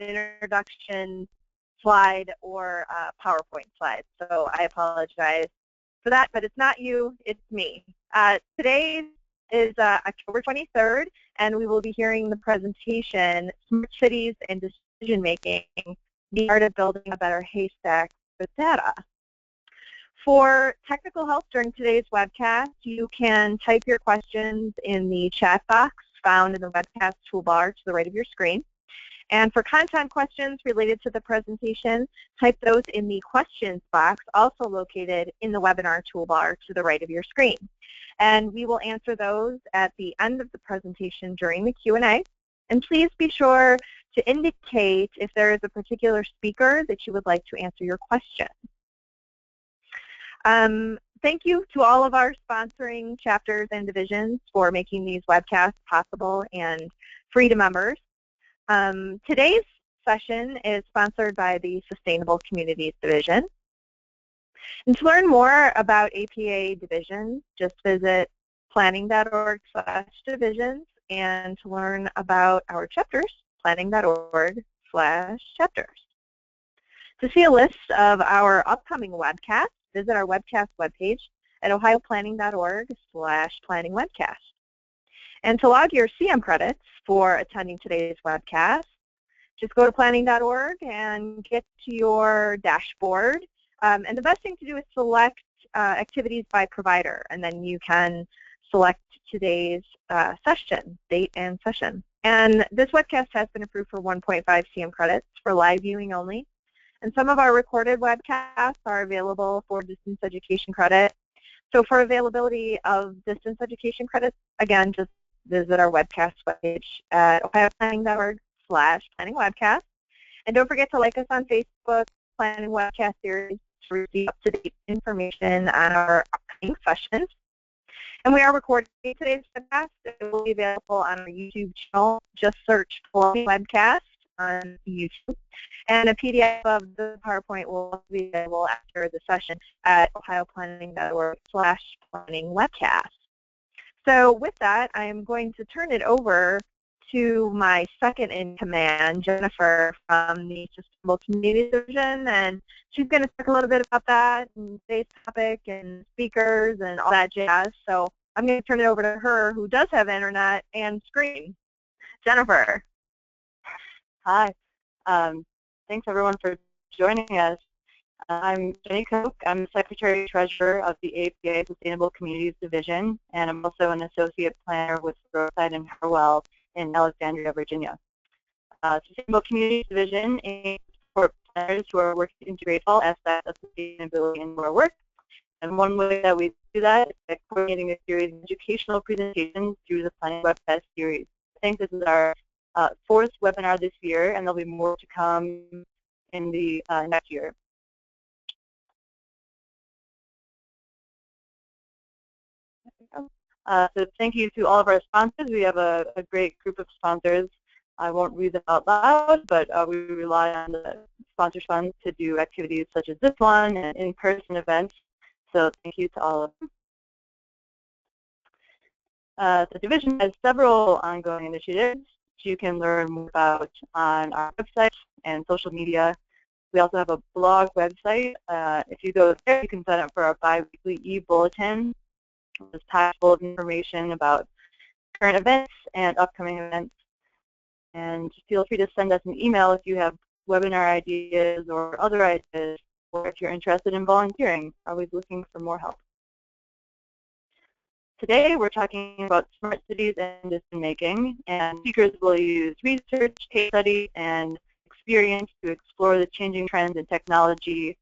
introduction slide or a PowerPoint slide. So I apologize for that, but it's not you, it's me. Today is October 23rd, and we will be hearing the presentation, Smart Cities and Decision Making, the Art of Building a Better Haystack with Data. For technical help during today's webcast, you can type your questions in the chat box found in the webcast toolbar to the right of your screen. And for content questions related to the presentation, type those in the questions box, also located in the webinar toolbar to the right of your screen. And we will answer those at the end of the presentation during the Q&A. And please be sure to indicate if there is a particular speaker that you would like to answer your question. Thank you to all of our sponsoring chapters and divisions for making these webcasts possible and free to members. Today's session is sponsored by the Sustainable Communities Division. And to learn more about APA divisions, just visit planning.org/divisions, and to learn about our chapters, planning.org/chapters. To see a list of our upcoming webcasts, visit our webcast webpage at ohioplanning.org/planningwebcast. And to log your CM credits for attending today's webcast, just go to planning.org and get to your dashboard. And the best thing to do is select activities by provider, and then you can select today's session, date and session. And this webcast has been approved for 1.5 CM credits for live viewing only. And some of our recorded webcasts are available for distance education credit. So for availability of distance education credits, again, just visit our webcast webpage at ohioplanning.org/planningwebcast. And don't forget to like us on Facebook, Planning Webcast Series, to receive up-to-date information on our upcoming sessions. And we are recording today's webcast. It will be available on our YouTube channel. Just search Planning Webcast on YouTube. And a PDF of the PowerPoint will be available after the session at ohioplanning.org/planningwebcast. So with that, I am going to turn it over to my second in command, Jennifer, from the Sustainable Communities Division, and she's going to talk a little bit about that and today's topic and speakers and all that jazz. So I'm going to turn it over to her, who does have internet and screen. Jennifer. Hi. Thanks everyone for joining us. I'm Jenny Koch. I'm the Secretary-Treasurer of the APA Sustainable Communities Division, and I'm also an Associate Planner with Roadside and Harwell in Alexandria, Virginia. Sustainable Communities Division aims to support planners who are working to integrate all aspects of sustainability into our work. And one way that we do that is by coordinating a series of educational presentations through the Planning Webcast series. I think this is our fourth webinar this year, and there'll be more to come in the next year. So thank you to all of our sponsors. We have a great group of sponsors. I won't read them out loud, but we rely on the sponsor funds to do activities such as this one and in-person events. So thank you to all of them. The division has several ongoing initiatives you can learn more about on our website and social media. We also have a blog website. If you go there, you can sign up for our bi-weekly e-bulletin. It's packed full of information about current events and upcoming events. And feel free to send us an email if you have webinar ideas or other ideas, or if you're interested in volunteering. Always looking for more help. Today we're talking about smart cities and decision making, and speakers will use research, case studies, and experience to explore the changing trends in technology,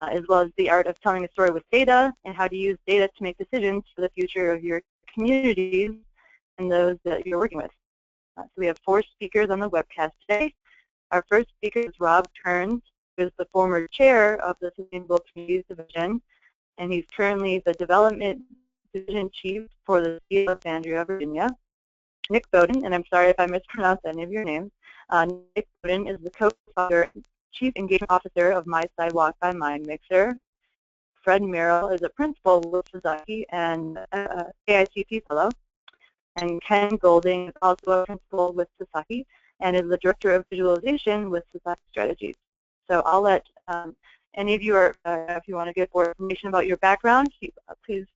as well as the art of telling a story with data and how to use data to make decisions for the future of your communities and those that you're working with. So we have 4 speakers on the webcast today. Our first speaker is Rob Kerns, who is the former chair of the Sustainable Communities Division, and he's currently the Development Division Chief for the city of Alexandria, Virginia. Nick Bowden, and I'm sorry if I mispronounced any of your names. Nick Bowden is the co-founder, Chief Engagement Officer of mySidewalk by MindMixer. Fred Merril is a principal with Sasaki and AICP fellow. And Ken Golding is also a principal with Sasaki. and is the Director of Visualization with Sasaki Strategies. So I'll let any of you, if you want to give more information about your background, please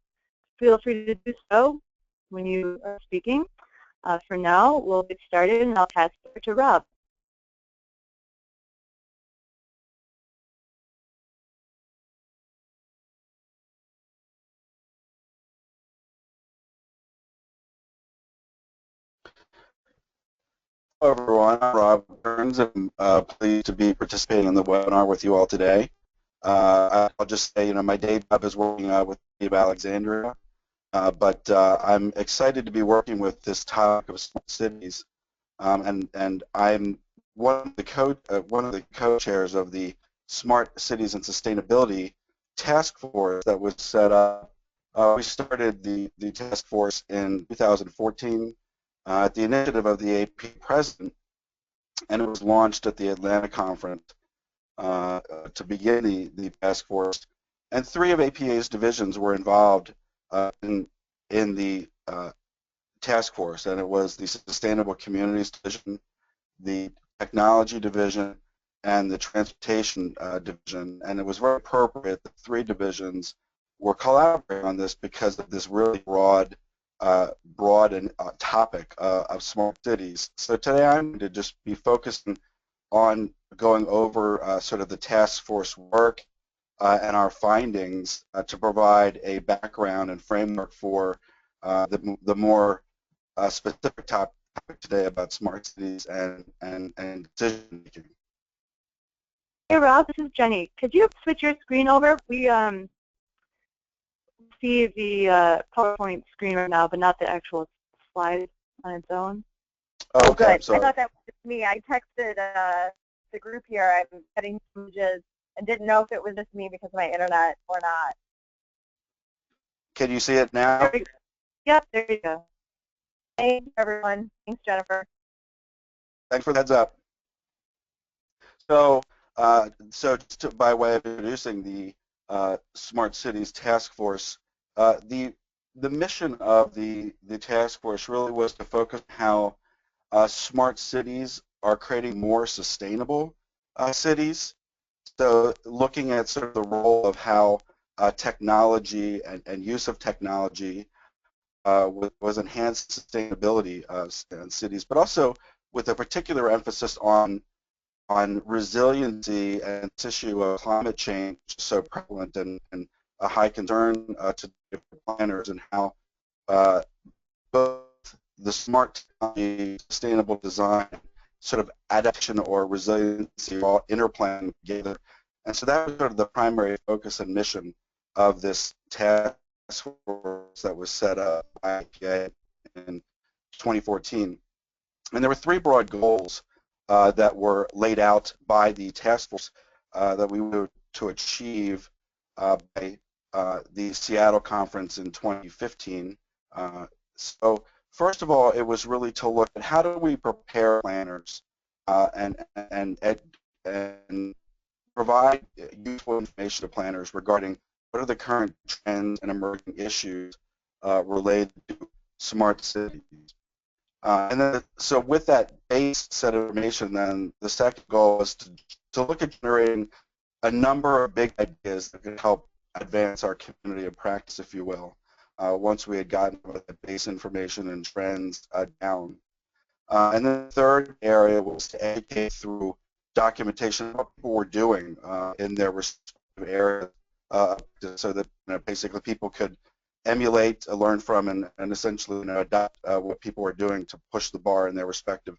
feel free to do so when you are speaking. For now, we'll get started, and I'll pass it over to Rob. Hello everyone, I'm Rob Kerns. I'm pleased to be participating in the webinar with you all today. I'll just say, my day job is working with the City of Alexandria, but I'm excited to be working with this topic of smart cities, and I'm one of the co-chairs of the Smart Cities and Sustainability Task Force that was set up. We started the task force in 2014. At the initiative of the AP president, and it was launched at the Atlanta conference to begin the task force. And 3 of APA's divisions were involved in the task force, and it was the Sustainable Communities Division, the Technology Division, and the Transportation Division. And it was very appropriate that 3 divisions were collaborating on this because of this really broad topic of smart cities. So today I'm going to just be focusing on going over sort of the task force work and our findings to provide a background and framework for the more specific topic today about smart cities and decision making. Hey Rob, this is Jenny. Could you switch your screen over? We see the PowerPoint screen right now, but not the actual slide on its own. Oh, okay. Good. I thought that was me. I texted the group here. I'm getting images and didn't know if it was just me because of my internet or not. Can you see it now? Yep, there you go. Thanks, everyone. Thanks, Jennifer. Thanks for the heads up. So, by way of introducing the Smart Cities Task Force, the mission of the task force really was to focus on how smart cities are creating more sustainable cities. So looking at sort of the role of how technology and use of technology was enhanced sustainability in cities, but also with a particular emphasis on resiliency and this issue of climate change, so prevalent and a high concern to planners, and how both the smart technology, sustainable design, sort of adaptation or resiliency all interplaying together. And so that was sort of the primary focus and mission of this task force that was set up by IPA in 2014. And there were 3 broad goals that were laid out by the task force that we were to achieve by the Seattle conference in 2015. So first of all, it was really to look at how do we prepare planners and provide useful information to planners regarding what are the current trends and emerging issues related to smart cities. And then, so with that base set of information, then the second goal is to look at generating a number of big ideas that could help advance our community of practice, if you will, once we had gotten the base information and trends down. And then the third area was to educate through documentation of what people were doing in their respective areas, so that basically people could emulate, learn from, and essentially adopt what people are doing to push the bar in their respective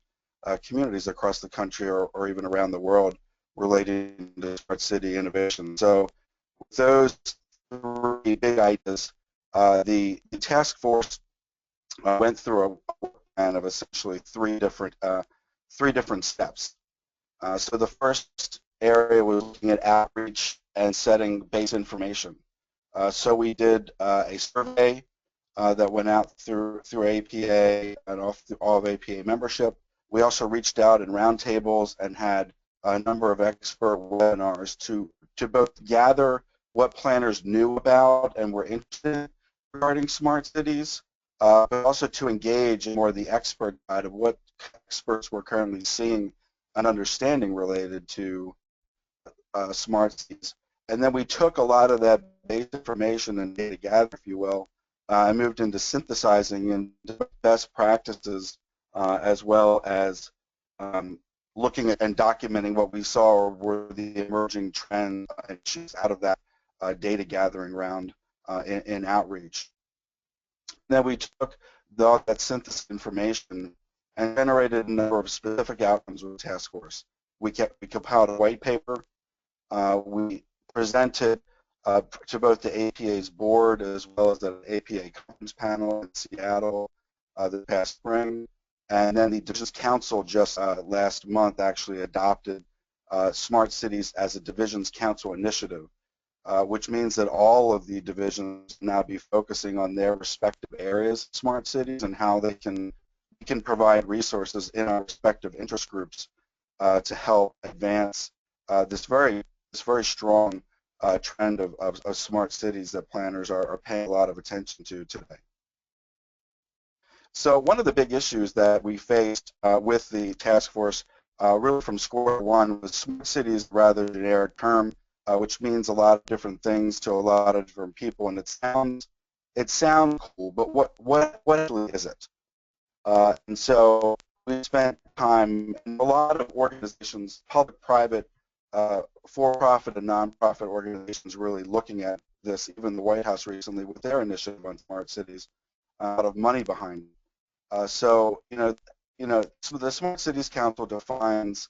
communities across the country or even around the world relating to smart city innovation. So with those 3 big ideas, the task force went through a plan of essentially 3 different steps. So the first area was looking at outreach and setting base information. So we did a survey that went out through APA and all of APA membership. We also reached out in roundtables and had a number of expert webinars to both gather what planners knew about and were interested in regarding smart cities, but also to engage in more of the expert side of what experts were currently seeing and understanding related to smart cities. And then we took a lot of that base information and data gathering, if you will, and moved into synthesizing into best practices, as well as looking at and documenting what we saw were the emerging trends and issues out of that data gathering round in outreach. Then we took all that synthesis information and generated a number of specific outcomes with the task force. We compiled a white paper. We presented to both the APA's board as well as the APA conference panel in Seattle this past spring. And then the Divisions Council just last month actually adopted Smart Cities as a Divisions Council initiative, which means that all of the divisions now be focusing on their respective areas of smart cities and how they can provide resources in our respective interest groups to help advance this very strong trend of smart cities that planners are paying a lot of attention to today. So one of the big issues that we faced with the task force really from square one was smart cities, rather generic term, which means a lot of different things to a lot of different people, and it sounds cool, but what actually is it? And so we spent time in a lot of organizations, public, private, for-profit and non-profit organizations really looking at this, even the White House recently with their initiative on smart cities, a lot of money behind it. So so the Smart Cities Council defines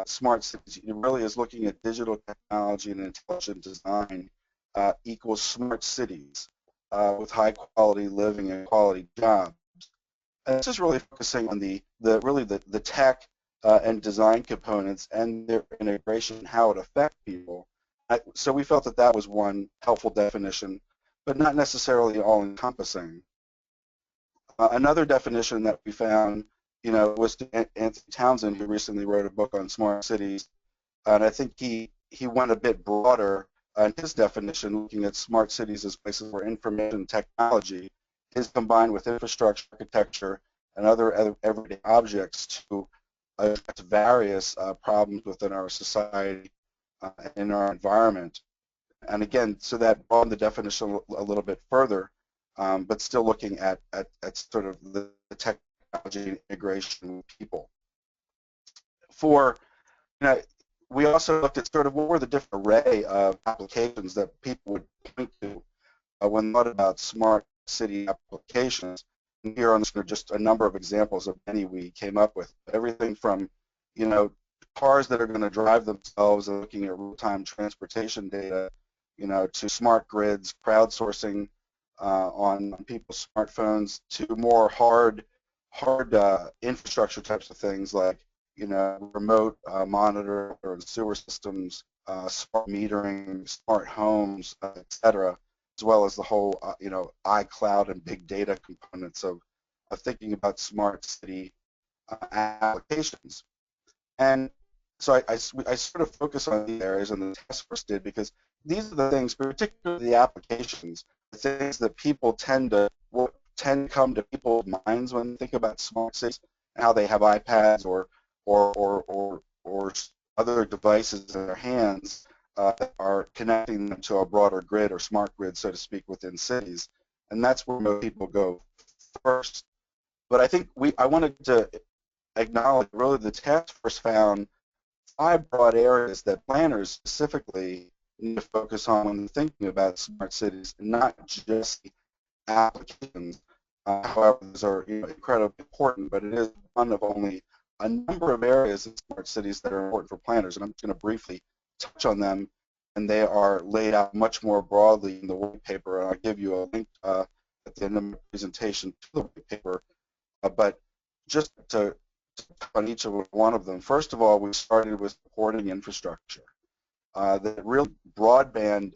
smart cities. It really is looking at digital technology and intelligent design equals smart cities with high quality living and quality jobs. And this is really focusing on the tech and design components and their integration, how it affects people. So we felt that was one helpful definition, but not necessarily all-encompassing. Another definition that we found, was Anthony Townsend, who recently wrote a book on smart cities, and I think he went a bit broader in his definition, looking at smart cities as places where information technology is combined with infrastructure, architecture, and other everyday objects to address various problems within our society and in our environment. And again, so that broadened the definition a little bit further, but still looking at sort of the technology integration with people. We also looked at sort of what were the different array of applications that people would point to when thought about smart city applications. And here on just a number of examples of many we came up with. Everything from, cars that are going to drive themselves and looking at real-time transportation data, to smart grids, crowdsourcing on people's smartphones, to more hard infrastructure types of things like, remote monitor or sewer systems, smart metering, smart homes, etc., as well as the whole, iCloud and big data components of thinking about smart city applications. And so I sort of focus on these areas, and the task force did, because these are the things, particularly the applications, the things that people tend to come to people's minds when they think about smart cities, and how they have iPads or other devices in their hands that are connecting them to a broader grid or smart grid, so to speak, within cities. And that's where most people go first. But I think I wanted to acknowledge really the task force found 5 broad areas that planners specifically need to focus on when thinking about smart cities, and not just applications. However, those are incredibly important, but it is one of only a number of areas in smart cities that are important for planners, and I'm just going to briefly touch on them, and they are laid out much more broadly in the white paper, and I'll give you a link at the end of my presentation to the white paper. But just to on each one of them, first of all, we started with supporting infrastructure. The real broadband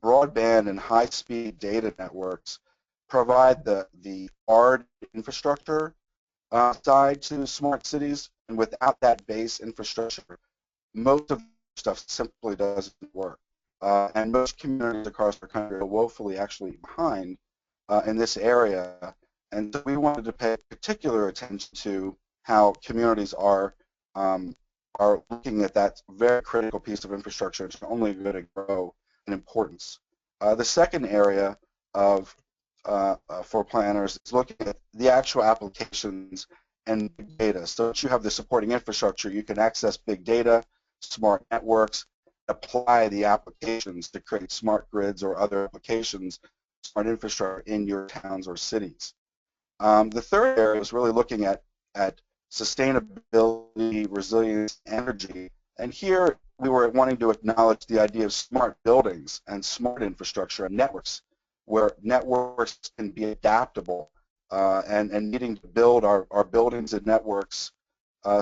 and high-speed data networks provide the hard infrastructure side to smart cities, and without that base infrastructure, most of the stuff simply doesn't work. And most communities across the country are woefully actually behind in this area, And so we wanted to pay particular attention to how communities are looking at that very critical piece of infrastructure. It's only going to grow in importance. The second area of for planners is looking at the actual applications and big data. So once you have the supporting infrastructure, you can access big data, smart networks, apply the applications to create smart grids or other applications, smart infrastructure in your towns or cities. The third area is really looking at sustainability, resilience, energy. And here we were wanting to acknowledge the idea of smart buildings and smart infrastructure and networks, where networks can be adaptable and needing to build our buildings and networks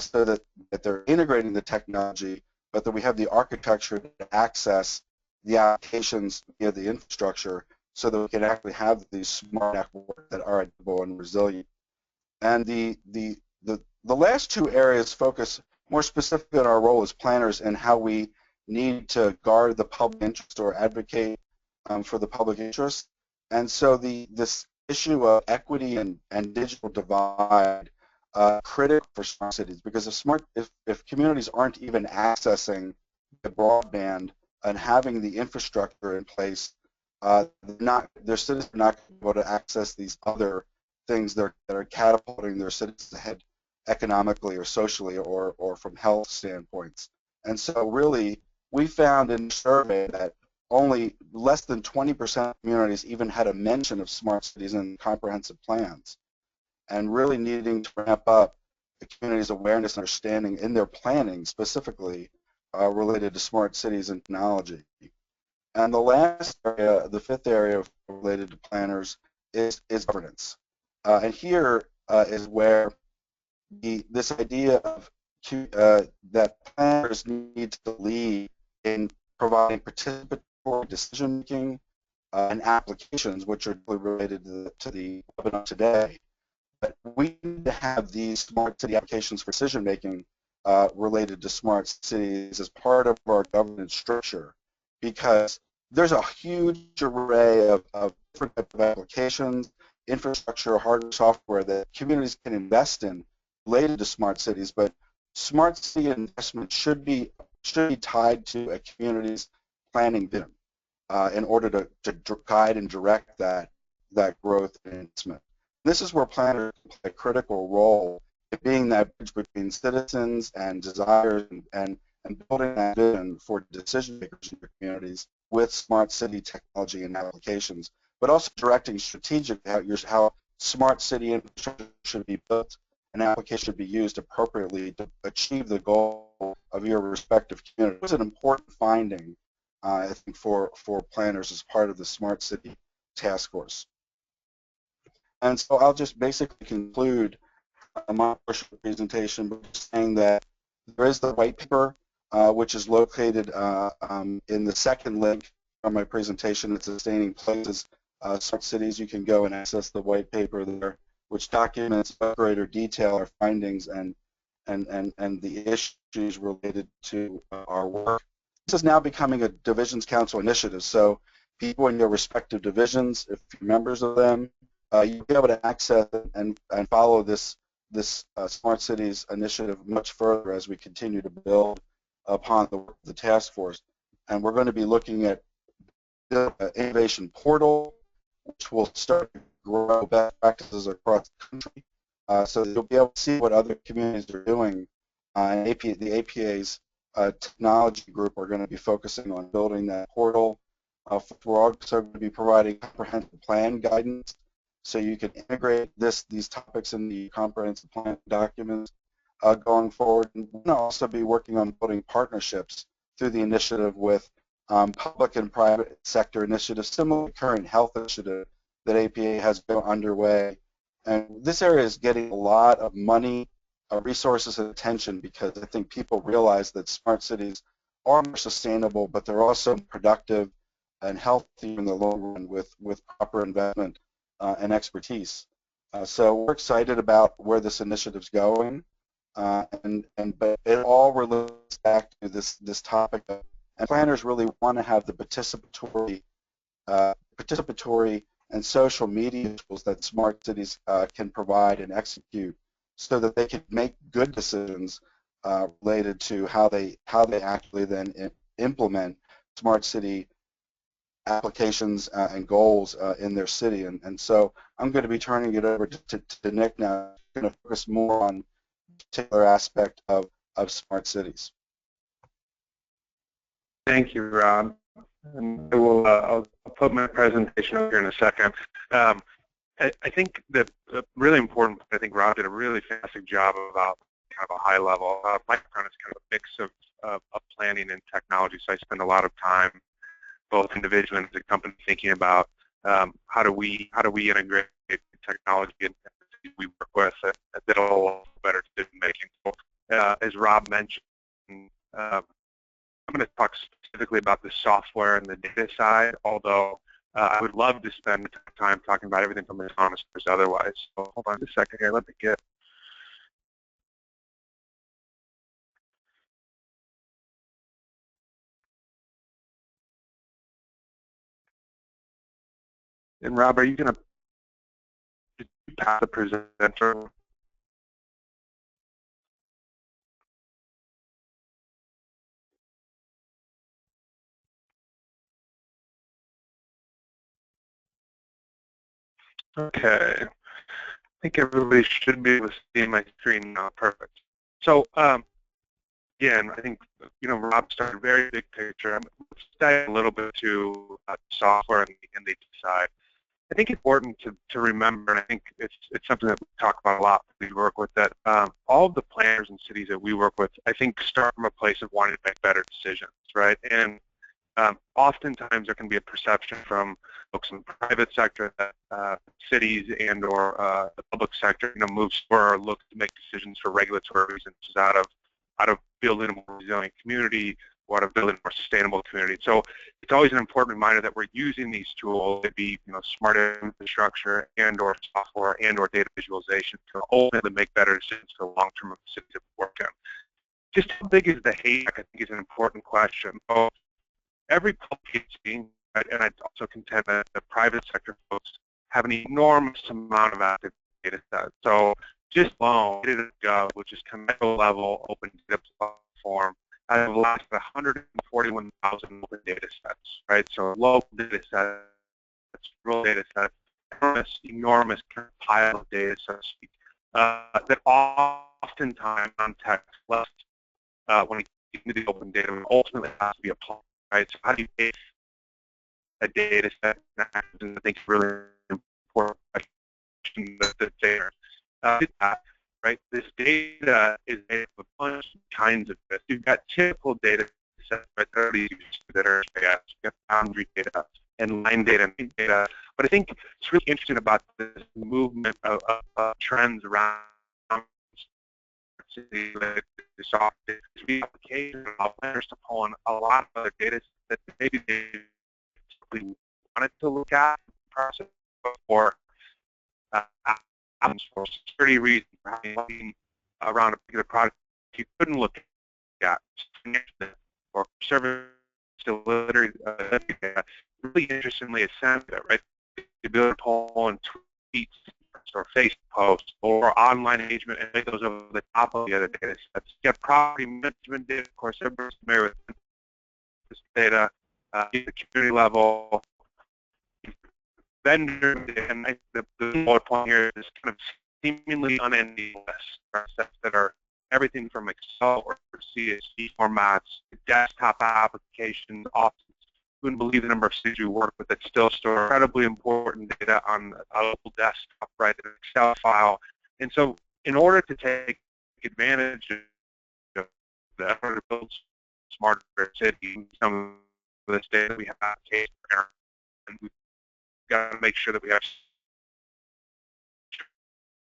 so that they're integrating the technology, but that we have the architecture to access the applications via the infrastructure so that we can actually have these smart networks that are adaptable and resilient. And the last two areas focus more specifically on our role as planners and how we need to guard the public interest or advocate for the public interest. And so this issue of equity and digital divide critical for smart cities, because if communities aren't even accessing the broadband and having the infrastructure in place, their citizens are not going to be able to access these other things that are catapulting their citizens ahead economically or socially or from health standpoints. And so really, we found in the survey that only less than 20% of communities even had a mention of smart cities in comprehensive plans, and really needing to ramp up the community's awareness and understanding in their planning specifically related to smart cities and technology. And the last area, the fifth area related to planners is governance. And here is where this idea of that planners need to lead in providing participatory decision-making and applications, which are related to the webinar today. But we need to have these smart city applications for decision-making related to smart cities as part of our governance structure, because there's a huge array of different types of applications, infrastructure, hardware, software that communities can invest in related to smart cities, but smart city investment should be tied to a community's planning vision in order to guide and direct that growth and investment. This is where planners play a critical role in being that bridge between citizens and desires and building that vision for decision makers in your communities with smart city technology and applications, but also directing strategically how smart city infrastructure should be built and applications should be used appropriately to achieve the goal of your respective community. It was an important finding, I think, for planners as part of the Smart City Task Force. And so I'll just basically conclude my portion of the presentation by saying that there is the white paper, which is located in the second link from my presentation. It's Sustaining Places, Smart Cities. You can go and access the white paper there, which documents in greater detail our findings and the issues related to our work. This is now becoming a Divisions Council initiative, so people in your respective divisions, if you're members of them, you'll be able to access and follow this Smart Cities initiative much further as we continue to build upon the task force. And we're going to be looking at the innovation portal, which will start to grow best practices across the country, so that you'll be able to see what other communities are doing. And the APA's technology group are going to be focusing on building that portal. We're also going to be providing comprehensive plan guidance, so you can integrate these topics in the comprehensive plan documents going forward. And we're going to also be working on building partnerships through the initiative with public and private sector initiatives, similar to the current health initiative that APA has been underway. And this area is getting a lot of money, resources, and attention, because I think people realize that smart cities are more sustainable, but they're also productive and healthy in the long run with proper investment and expertise. So we're excited about where this initiative's going, but it all relates back to this topic of, and planners really want to have the participatory and social media tools that smart cities can provide and execute so that they can make good decisions related to how they actually then implement smart city applications and goals in their city. And so I'm going to be turning it over to Nick now. I'm going to focus more on a particular aspect of smart cities. Thank you, Rob. And I'll put my presentation up here in a second. I think that really important, I think Rob did a really fantastic job about kind of a high level. My background is kind of a mix of planning and technology, so I spend a lot of time, both individually and as a company, thinking about how do we integrate technology and we work with that'll allow better decision making. So, as Rob mentioned, I'm going to talk specifically about the software and the data side, although I would love to spend time talking about everything from autonomous to otherwise. So hold on a second here. Let me get. And Rob, are you going to pass the presenter? Okay. I think everybody should be able to see my screen now. Perfect. So again, I think Rob started very big picture. Let's dive a little bit to software and the side. I think it's important to remember, and I think it's something that we talk about a lot when we work with, that all of the planners and cities that we work with, I think, start from a place of wanting to make better decisions, right? And oftentimes there can be a perception from folks in the private sector that cities and or the public sector, moves or look to make decisions for regulatory reasons out of building a more resilient community or out of building a more sustainable community. So it's always an important reminder that we're using these tools to be, smart infrastructure and or software and or data visualization to ultimately make better decisions for the long term of the cities that we work in. Just how big is the Haystack, I think, is an important question. So every public agency, and I also contend that the private sector folks have an enormous amount of active data sets. So just alone, OpenGov, which is commercial level open data platform, has lost 141,000 open data sets, right? So local data sets, rural data sets, enormous pile of data, so to speak, that oftentimes context left when you get into the open data ultimately has to be applied, right? So how do you take a data set? And I think it's really important question that's there. Right? This data is made of a bunch of kinds of data. You've got typical data sets, right, that are you've got boundary data and line data and data. But I think it's really interesting about this movement of trends around the software application allow planners to pull in a lot of other data that maybe they wanted to look at process or for security reasons, around a particular product you couldn't look at, or service delivery data. Really interestingly, it's sensitive, right? The ability to pull in tweets or Facebook posts or online engagement and make those over the top of the other data sets. You have property management data, of course, everybody's familiar with this data, at the community level. Vendor, and the bullet point here is kind of seemingly unending lists that are everything from Excel or CSV formats to desktop applications. Often, you wouldn't believe the number of cities we work with that still store incredibly important data on a local desktop, right, an Excel file. And so, in order to take advantage of the effort to build smarter cities, some of this data we have and we got to make sure that we have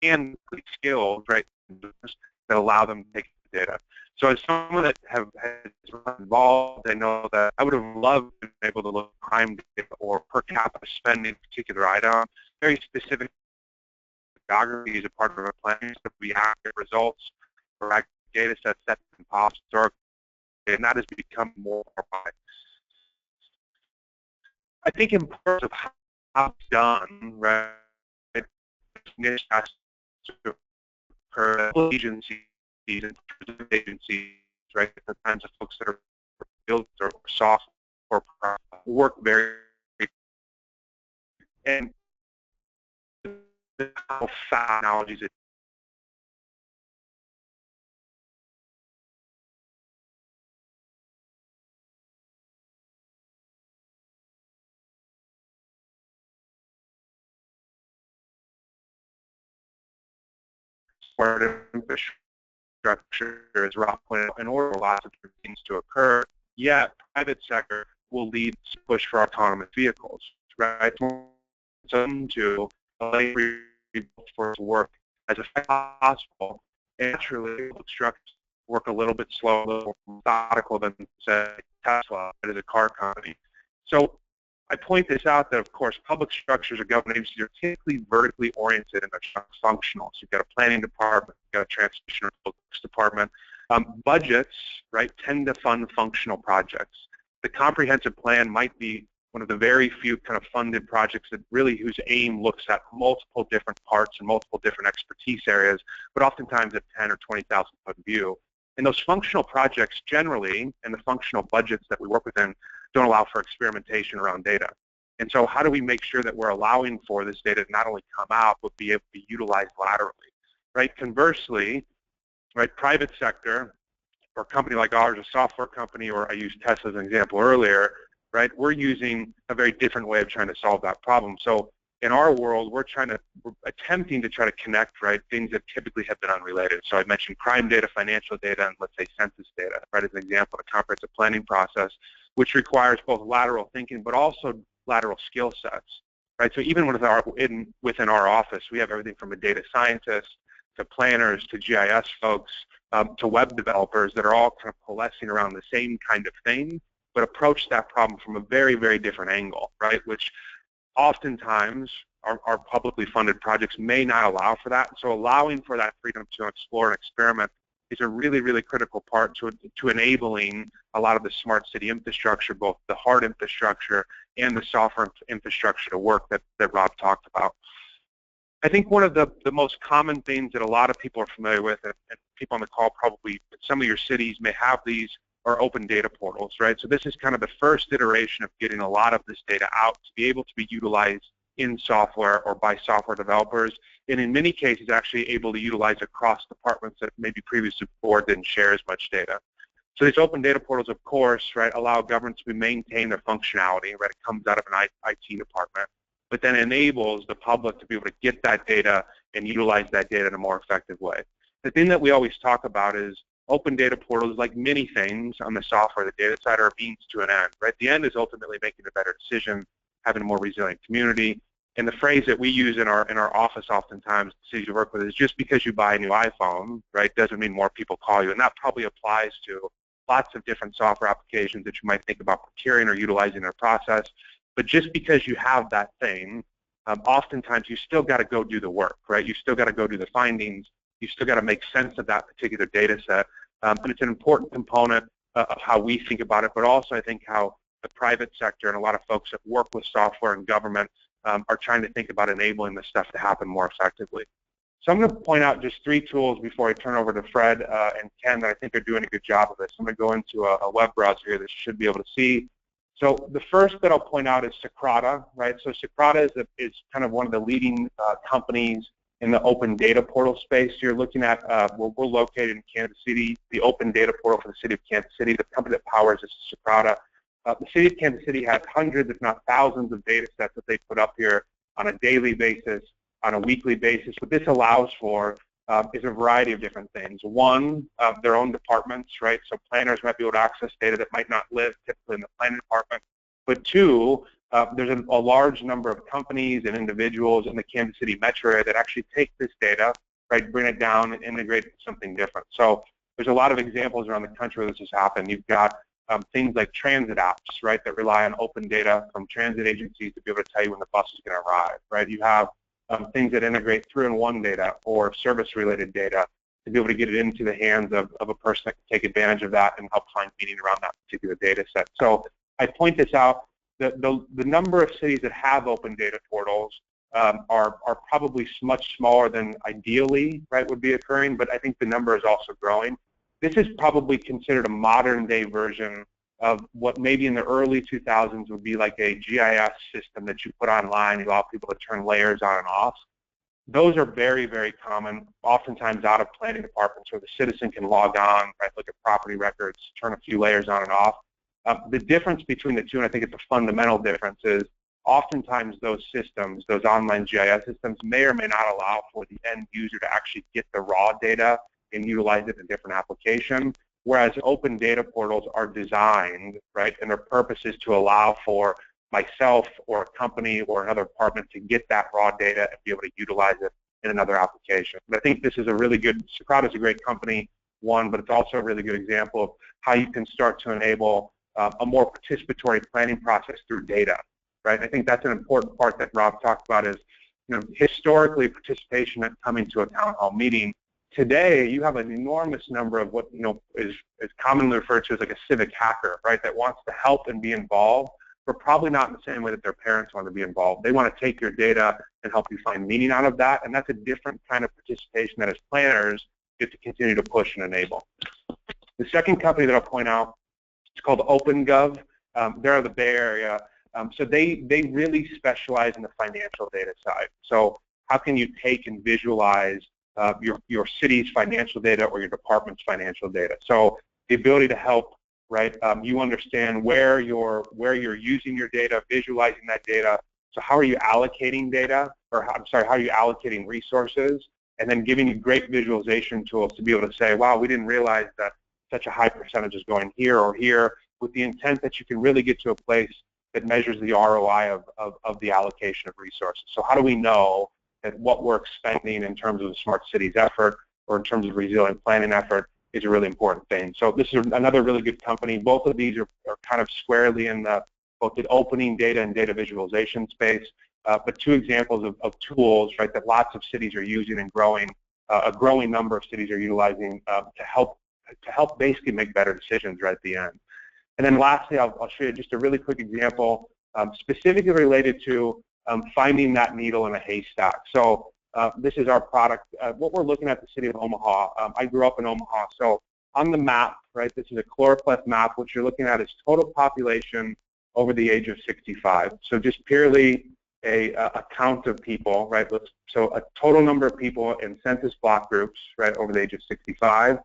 and skills, right, that allow them to take the data. So as someone that has been involved, I know that I would have loved to be able to look at crime data or per capita spending particular item, very specific geography is a part of our planning, so we have results for active data sets that can pop historically, and that has become more. I think in terms of how it's done, right? Niche has to occur agencies and agencies, right? The kinds of folks that are built or software work very, and how fast technologies it infrastructure, as Rob pointed out, in order for lots of different things to occur, yet private sector will lead to push for autonomous vehicles, right? Some to allow for to work as effectively as possible. And naturally, structures work a little bit slower, a little more methodical than, say, Tesla, that is a car company. So I point this out that, of course, public structures or government agencies are typically vertically oriented and they're functional. So you've got a planning department, you've got a transportation or books department. Budgets, right, tend to fund functional projects. The comprehensive plan might be one of the very few kind of funded projects that really whose aim looks at multiple different parts and multiple different expertise areas, but oftentimes a 10 or 20,000 foot view. And those functional projects generally, and the functional budgets that we work within, don't allow for experimentation around data. And so how do we make sure that we're allowing for this data to not only come out, but be able to be utilized laterally, right? Conversely, right, private sector, or a company like ours, a software company, or I used Tesla as an example earlier, right, we're using a very different way of trying to solve that problem. So in our world, we're attempting to try to connect, right, things that typically have been unrelated. So I mentioned crime data, financial data, and let's say census data, right, as an example, a comprehensive planning process, which requires both lateral thinking but also lateral skill sets, right? So even within our office, we have everything from a data scientist to planners to GIS folks to web developers that are all kind of coalescing around the same kind of thing, but approach that problem from a very, very different angle, right? Which oftentimes our publicly funded projects may not allow for that. So allowing for that freedom to explore and experiment is a really, really critical part to enabling a lot of the smart city infrastructure, both the hard infrastructure and the software infrastructure to work that Rob talked about. I think one of the most common things that a lot of people are familiar with, and people on the call probably, some of your cities may have these, are open data portals, right? So this is kind of the first iteration of getting a lot of this data out to be able to be utilized in software or by software developers, and in many cases actually able to utilize across departments that maybe previously before didn't share as much data. So these open data portals, of course, right, allow governments to maintain their functionality, right? It comes out of an IT department, but then enables the public to be able to get that data and utilize that data in a more effective way. The thing that we always talk about is open data portals, like many things on the software, the data side, are a means to an end, right? The end is ultimately making a better decision, having a more resilient community. And the phrase that we use in our office oftentimes, the cities we work with, is just because you buy a new iPhone, right, doesn't mean more people call you. And that probably applies to lots of different software applications that you might think about procuring or utilizing in a process. But just because you have that thing, oftentimes you still got to go do the work, right? You still got to go do the findings. You still got to make sense of that particular data set. And it's an important component of how we think about it, but also I think how the private sector and a lot of folks that work with software and government are trying to think about enabling this stuff to happen more effectively. So I'm going to point out just 3 tools before I turn over to Fred and Ken that I think are doing a good job of this. I'm going to go into a web browser here that you should be able to see. So the first that I'll point out is Socrata, right? So Socrata is kind of one of the leading companies in the open data portal space. You're looking at, we're located in Kansas City, the open data portal for the city of Kansas City. The company that powers this is Socrata. The city of Kansas City has hundreds, if not thousands, of data sets that they put up here on a daily basis, on a weekly basis. What this allows for is a variety of different things. One, their own departments, right? So planners might be able to access data that might not live typically in the planning department. But 2, there's a large number of companies and individuals in the Kansas City metro area that actually take this data, right, bring it down and integrate it with something different. So there's a lot of examples around the country where this has happened. You've got things like transit apps, right, that rely on open data from transit agencies to be able to tell you when the bus is going to arrive, right? You have things that integrate 3-in-1 data or service-related data to be able to get it into the hands of a person that can take advantage of that and help find meaning around that particular data set. So I point this out the number of cities that have open data portals are probably much smaller than ideally, right, would be occurring, but I think the number is also growing. This is probably considered a modern day version of what maybe in the early 2000s would be like a GIS system that you put online, you allow people to turn layers on and off. Those are very, very common, oftentimes out of planning departments where the citizen can log on, right, look at property records, turn a few layers on and off. The difference between the two, and I think it's a fundamental difference, is oftentimes those systems, those online GIS systems, may or may not allow for the end user to actually get the raw data and utilize it in a different application, whereas open data portals are designed, right, and their purpose is to allow for myself or a company or another department to get that raw data and be able to utilize it in another application. But I think this is a really good, Socrata is a great company, one, but it's also a really good example of how you can start to enable a more participatory planning process through data, right? I think that's an important part that Rob talked about is, historically participation at coming to a town hall meeting. Today, you have an enormous number of what, is commonly referred to as like a civic hacker, right, that wants to help and be involved, but probably not in the same way that their parents want to be involved. They want to take your data and help you find meaning out of that, and that's a different kind of participation that as planners get to continue to push and enable. The second company that I'll point out, it's called OpenGov. They're out of the Bay Area. So they really specialize in the financial data side. So how can you take and visualize your city's financial data or your department's financial data? So the ability to help, right, you understand where you're using your data, visualizing that data. So how are you allocating data, or I'm sorry, how are you allocating resources, and then giving you great visualization tools to be able to say, wow, we didn't realize that such a high percentage is going here or here, with the intent that you can really get to a place that measures the ROI of the allocation of resources. So how do we know that what we're expending in terms of the smart cities effort or in terms of resilient planning effort is a really important thing. So this is another really good company. Both of these are kind of squarely in both the opening data and data visualization space, but two examples of tools, right, that lots of cities are using and growing, a growing number of cities are utilizing to help basically make better decisions right at the end. And then lastly, I'll show you just a really quick example specifically related to finding that needle in a haystack. So this is our product. What we're looking at the city of Omaha. I grew up in Omaha. So on the map, right, this is a chloropleth map. What you're looking at is total population over the age of 65. So just purely a count of people, right? So a total number of people in census block groups, right, over the age of 65.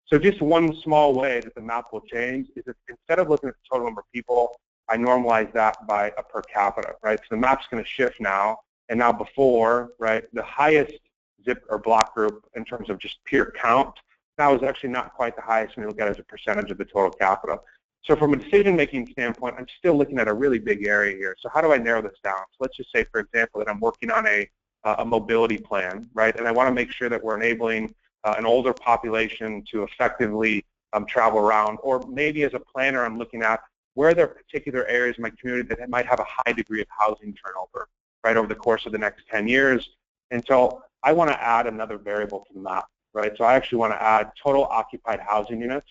So just one small way that the map will change is that instead of looking at the total number of people, I normalize that by a per capita, right? So the map's going to shift now, and now before, right, the highest zip or block group in terms of just pure count, now is actually not quite the highest when you look at it as a percentage of the total capita. So from a decision-making standpoint, I'm still looking at a really big area here. So how do I narrow this down? So let's just say, for example, that I'm working on a mobility plan, right, and I want to make sure that we're enabling an older population to effectively travel around, or maybe as a planner I'm looking at where there are particular areas in my community that might have a high degree of housing turnover, right, over the course of the next 10 years. And so I want to add another variable to the map, right? So I actually want to add total occupied housing units.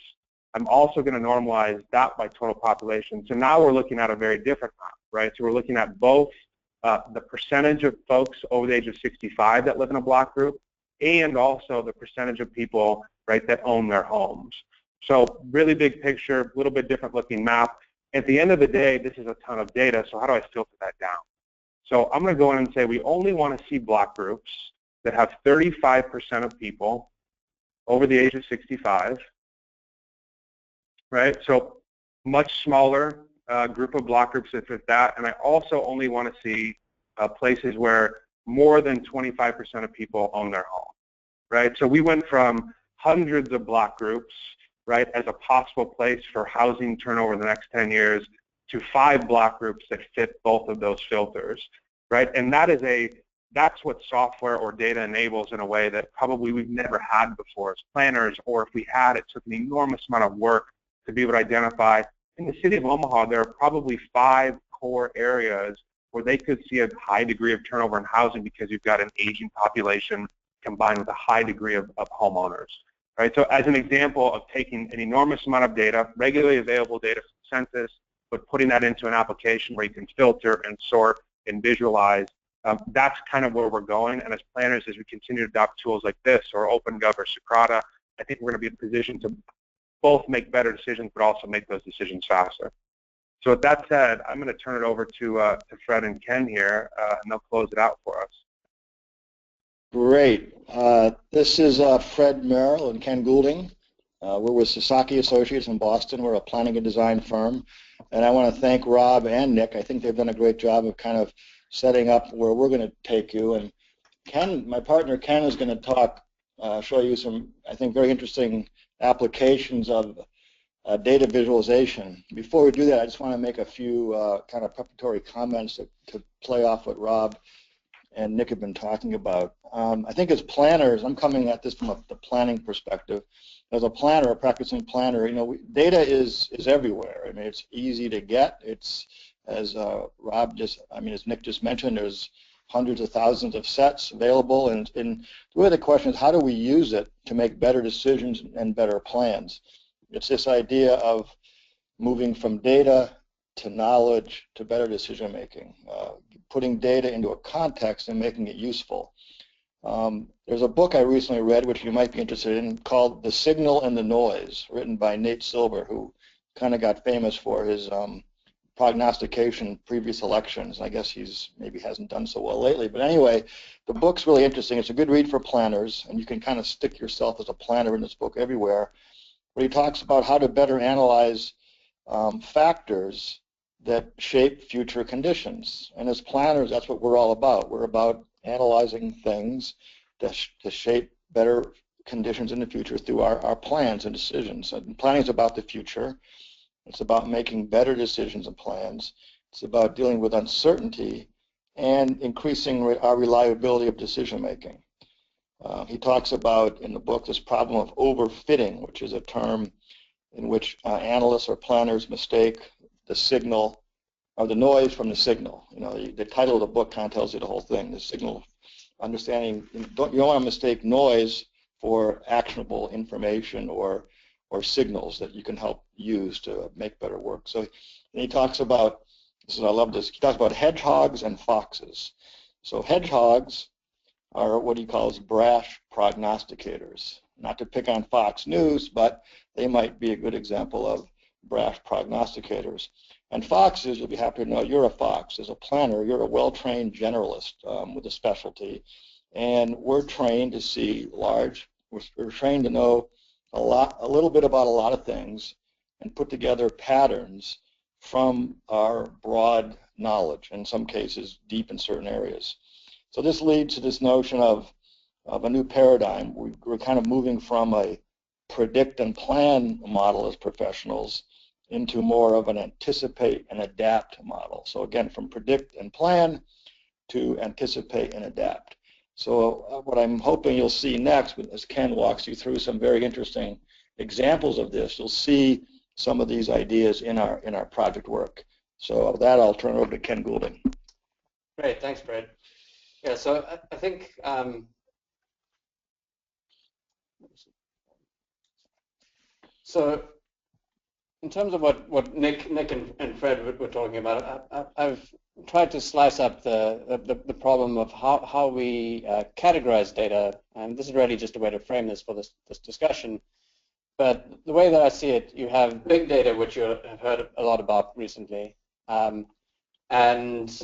I'm also going to normalize that by total population. So now we're looking at a very different map, right? So we're looking at both the percentage of folks over the age of 65 that live in a block group, and also the percentage of people, right, that own their homes. So really big picture, a little bit different looking map. At the end of the day, this is a ton of data, so how do I filter that down? So I'm going to go in and say we only want to see block groups that have 35% of people over the age of 65, right? So much smaller group of block groups if it's that, and I also only want to see places where more than 25% of people own their home, right? So we went from hundreds of block groups, right, as a possible place for housing turnover in the next 10 years to 5 block groups that fit both of those filters, right? And that's what software or data enables in a way that probably we've never had before as planners, or if we had, it took an enormous amount of work to be able to identify. In the city of Omaha, there are probably 5 core areas where they could see a high degree of turnover in housing because you've got an aging population combined with a high degree of homeowners. Right? So as an example of taking an enormous amount of data, regularly available data from the census, but putting that into an application where you can filter and sort and visualize, that's kind of where we're going. And as planners, as we continue to adopt tools like this or OpenGov or Socrata, I think we're going to be in a position to both make better decisions, but also make those decisions faster. So with that said, I'm going to turn it over to Fred and Ken here, and they'll close it out for us. Great. This is Fred Merril and Ken Goulding. We're with Sasaki Associates in Boston. We're a planning and design firm. And I want to thank Rob and Nick. I think they've done a great job of kind of setting up where we're going to take you. And Ken, my partner Ken, is going to talk, show you some, I think, very interesting applications of data visualization. Before we do that, I just want to make a few kind of preparatory comments to play off what Rob and Nick have been talking about. I think as planners, I'm coming at this from the planning perspective. As a planner, a practicing planner, you know, data is everywhere. I mean, it's easy to get. It's, as as Nick just mentioned, there's hundreds of thousands of sets available, and really the question is, how do we use it to make better decisions and better plans? It's this idea of moving from data to knowledge to better decision making, putting data into a context and making it useful. There's a book I recently read, which you might be interested in, called The Signal and the Noise, written by Nate Silver, who kind of got famous for his prognostication previous elections. I guess he's maybe hasn't done so well lately. But anyway, the book's really interesting. It's a good read for planners, and you can kind of stick yourself as a planner in this book everywhere. But he talks about how to better analyze factors that shape future conditions. And as planners, that's what we're all about. We're about analyzing things to shape better conditions in the future through our plans and decisions. And planning is about the future. It's about making better decisions and plans. It's about dealing with uncertainty and increasing our reliability of decision making. He talks about in the book this problem of overfitting, which is a term in which analysts or planners mistake the signal or the noise from the signal. You know, the title of the book kind of tells you the whole thing. The signal, understanding, you don't want to mistake noise for actionable information or signals that you can help use to make better work. So he talks about, I love this, he talks about hedgehogs and foxes. So hedgehogs are what he calls brash prognosticators. Not to pick on Fox News, but they might be a good example of brash prognosticators. And foxes, you'll be happy to know, you're a fox. As a planner, you're a well-trained generalist with a specialty. And we're trained to see large, we're trained to know a little bit about a lot of things and put together patterns from our broad knowledge, in some cases deep in certain areas. So this leads to this notion of a new paradigm. We're kind of moving from a predict and plan model as professionals into more of an anticipate and adapt model. So again, from predict and plan to anticipate and adapt. So what I'm hoping you'll see next, as Ken walks you through some very interesting examples of this, you'll see some of these ideas in our project work. So with that, I'll turn it over to Ken Goulding. Great, thanks, Fred. Yeah, so I think so in terms of what Nick and Fred were talking about, I've tried to slice up the problem of how we categorize data, and this is really just a way to frame this for this discussion. But the way that I see it, you have big data, which you have heard a lot about recently, and that's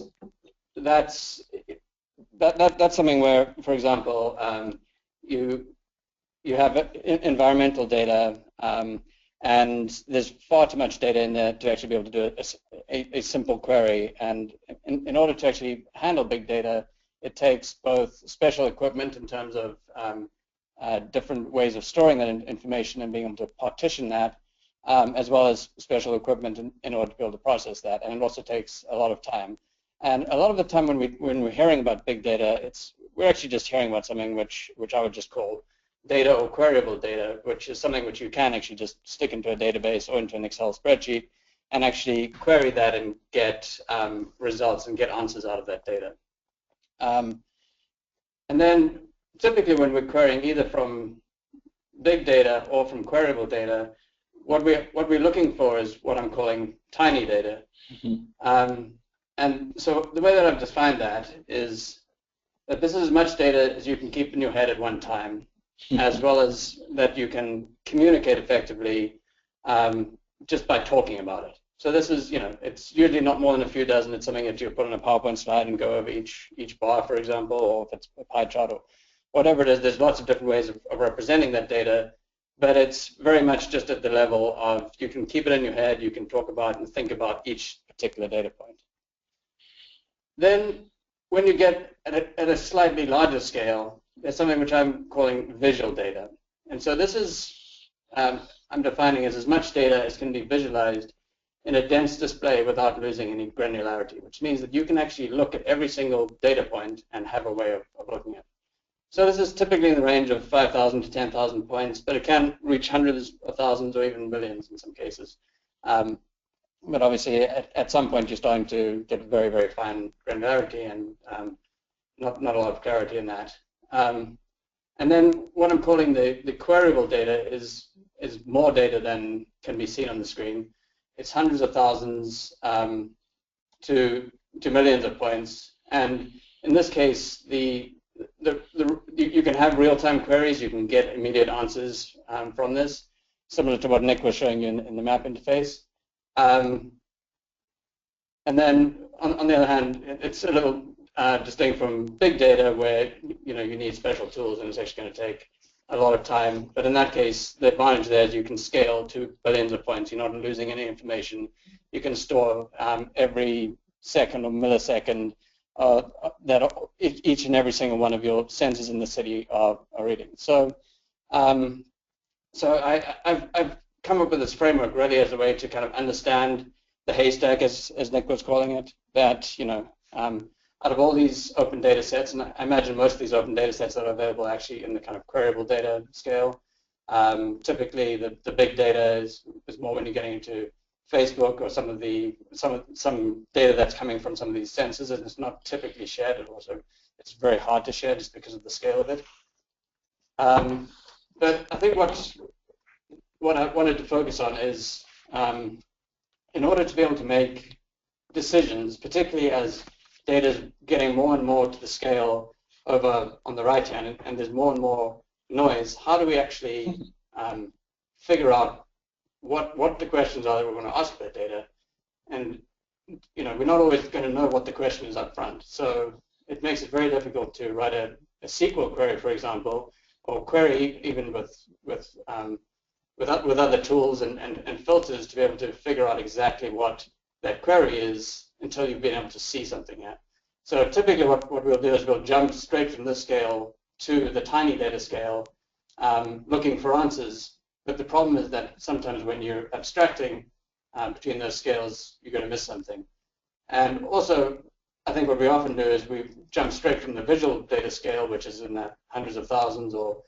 something where, for example, you have environmental data, and there's far too much data in there to actually be able to do a simple query. And in order to actually handle big data, it takes both special equipment in terms of different ways of storing that information and being able to partition that, as well as special equipment in order to be able to process that. And it also takes a lot of time. And a lot of the time when we're hearing about big data, we're actually just hearing about something which I would just call data or queryable data, which is something which you can actually just stick into a database or into an Excel spreadsheet and actually query that and get results and get answers out of that data. And then typically when we're querying either from big data or from queryable data, what we're looking for is what I'm calling tiny data. And so the way that I've defined that is that this is as much data as you can keep in your head at one time, as well as that you can communicate effectively just by talking about it. So this is, it's usually not more than a few dozen. It's something that you put on a PowerPoint slide and go over each bar, for example, or if it's a pie chart or whatever it is. There's lots of different ways of representing that data, but it's very much just at the level of you can keep it in your head, you can talk about and think about each particular data point. Then when you get at a slightly larger scale, there's something which I'm calling visual data. And so this is, I'm defining as much data as can be visualized in a dense display without losing any granularity, which means that you can actually look at every single data point and have a way of looking at it. So this is typically in the range of 5,000 to 10,000 points, but it can reach hundreds of thousands or even millions in some cases. But obviously, at some point, you're starting to get very, very fine granularity and not a lot of clarity in that. And then what I'm calling the queryable data is more data than can be seen on the screen. It's hundreds of thousands to millions of points. And in this case, you can have real-time queries. You can get immediate answers from this, similar to what Nick was showing you in the map interface. And then on the other hand, it's a little distinct from big data where you need special tools and it's actually going to take a lot of time. But in that case, the advantage there is you can scale to billions of points. You're not losing any information. You can store every second or millisecond that each and every single one of your sensors in the city are reading. So, I've come up with this framework really as a way to kind of understand the haystack, as Nick was calling it, that, out of all these open data sets, and I imagine most of these open data sets that are available actually in the kind of queryable data scale, typically the big data is more when you're getting into Facebook or some data that's coming from some of these sensors, and it's not typically shared, and also it's very hard to share just because of the scale of it. But I think what I wanted to focus on is, in order to be able to make decisions, particularly as data is getting more and more to the scale over on the right hand, and there's more and more noise, how do we actually figure out what the questions are that we're going to ask that data? And we're not always going to know what the question is up front, so it makes it very difficult to write a SQL query, for example, or query even with other tools and filters to be able to figure out exactly what that query is until you've been able to see something yet. So typically what we'll do is we'll jump straight from this scale to the tiny data scale, looking for answers. But the problem is that sometimes when you're abstracting between those scales, you're going to miss something. And also, I think what we often do is we jump straight from the visual data scale, which is in the hundreds of thousands or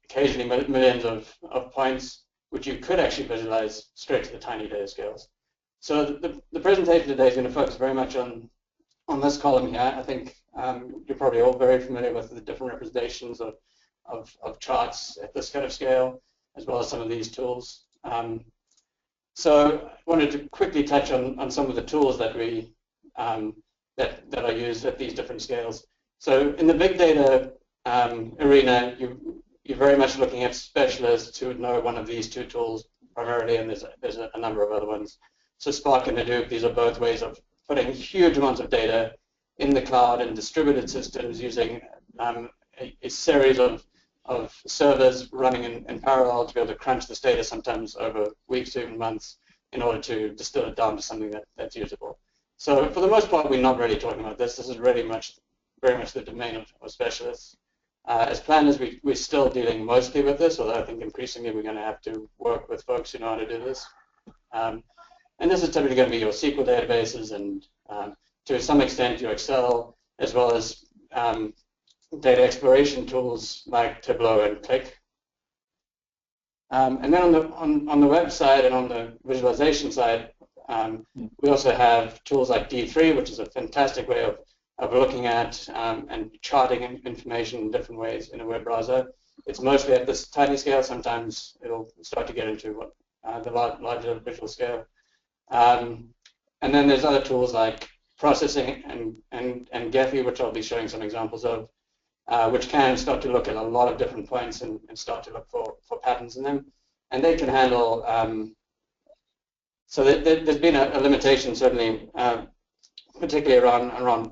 occasionally millions of points, which you could actually visualize straight to the tiny data scales. So the presentation today is going to focus very much on this column here. I think you're probably all very familiar with the different representations of charts at this kind of scale, as well as some of these tools. So I wanted to quickly touch on some of the tools that we that are used at these different scales. So in the big data arena, you're very much looking at specialists who would know one of these two tools primarily, and there's a number of other ones. So Spark and Hadoop, these are both ways of putting huge amounts of data in the cloud and distributed systems using a series of servers running in parallel to be able to crunch this data sometimes over weeks to even months in order to distill it down to something that's usable. So for the most part, we're not really talking about this. This is really very much the domain of specialists. As planners, we're still dealing mostly with this, although I think increasingly we're going to have to work with folks who know how to do this. And this is typically going to be your SQL databases and, to some extent, your Excel, as well as data exploration tools like Tableau and Click. And then on the web side and on the visualization side, we also have tools like D3, which is a fantastic way of looking at and charting information in different ways in a web browser. it's mostly at this tiny scale. Sometimes it'll start to get into the larger visual scale. And then there's other tools like processing and Gephi, which I'll be showing some examples of, which can start to look at a lot of different points and start to look for patterns in them. And they can handle, so there's been a limitation certainly, particularly around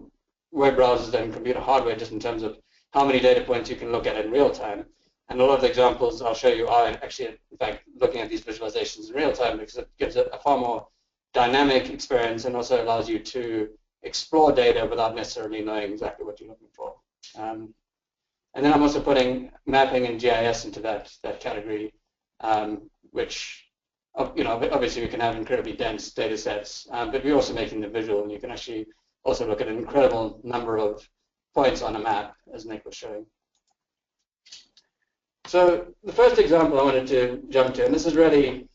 web browsers and computer hardware, just in terms of how many data points you can look at in real time. And a lot of the examples I'll show you are actually, in fact, looking at these visualizations in real time, because it gives a far more dynamic experience and also allows you to explore data without necessarily knowing exactly what you're looking for. And then I'm also putting mapping and GIS into that category, which, obviously we can have incredibly dense data sets, but we're also making them visual, and you can actually also look at an incredible number of points on a map, as Nick was showing. So the first example I wanted to jump to, and this is really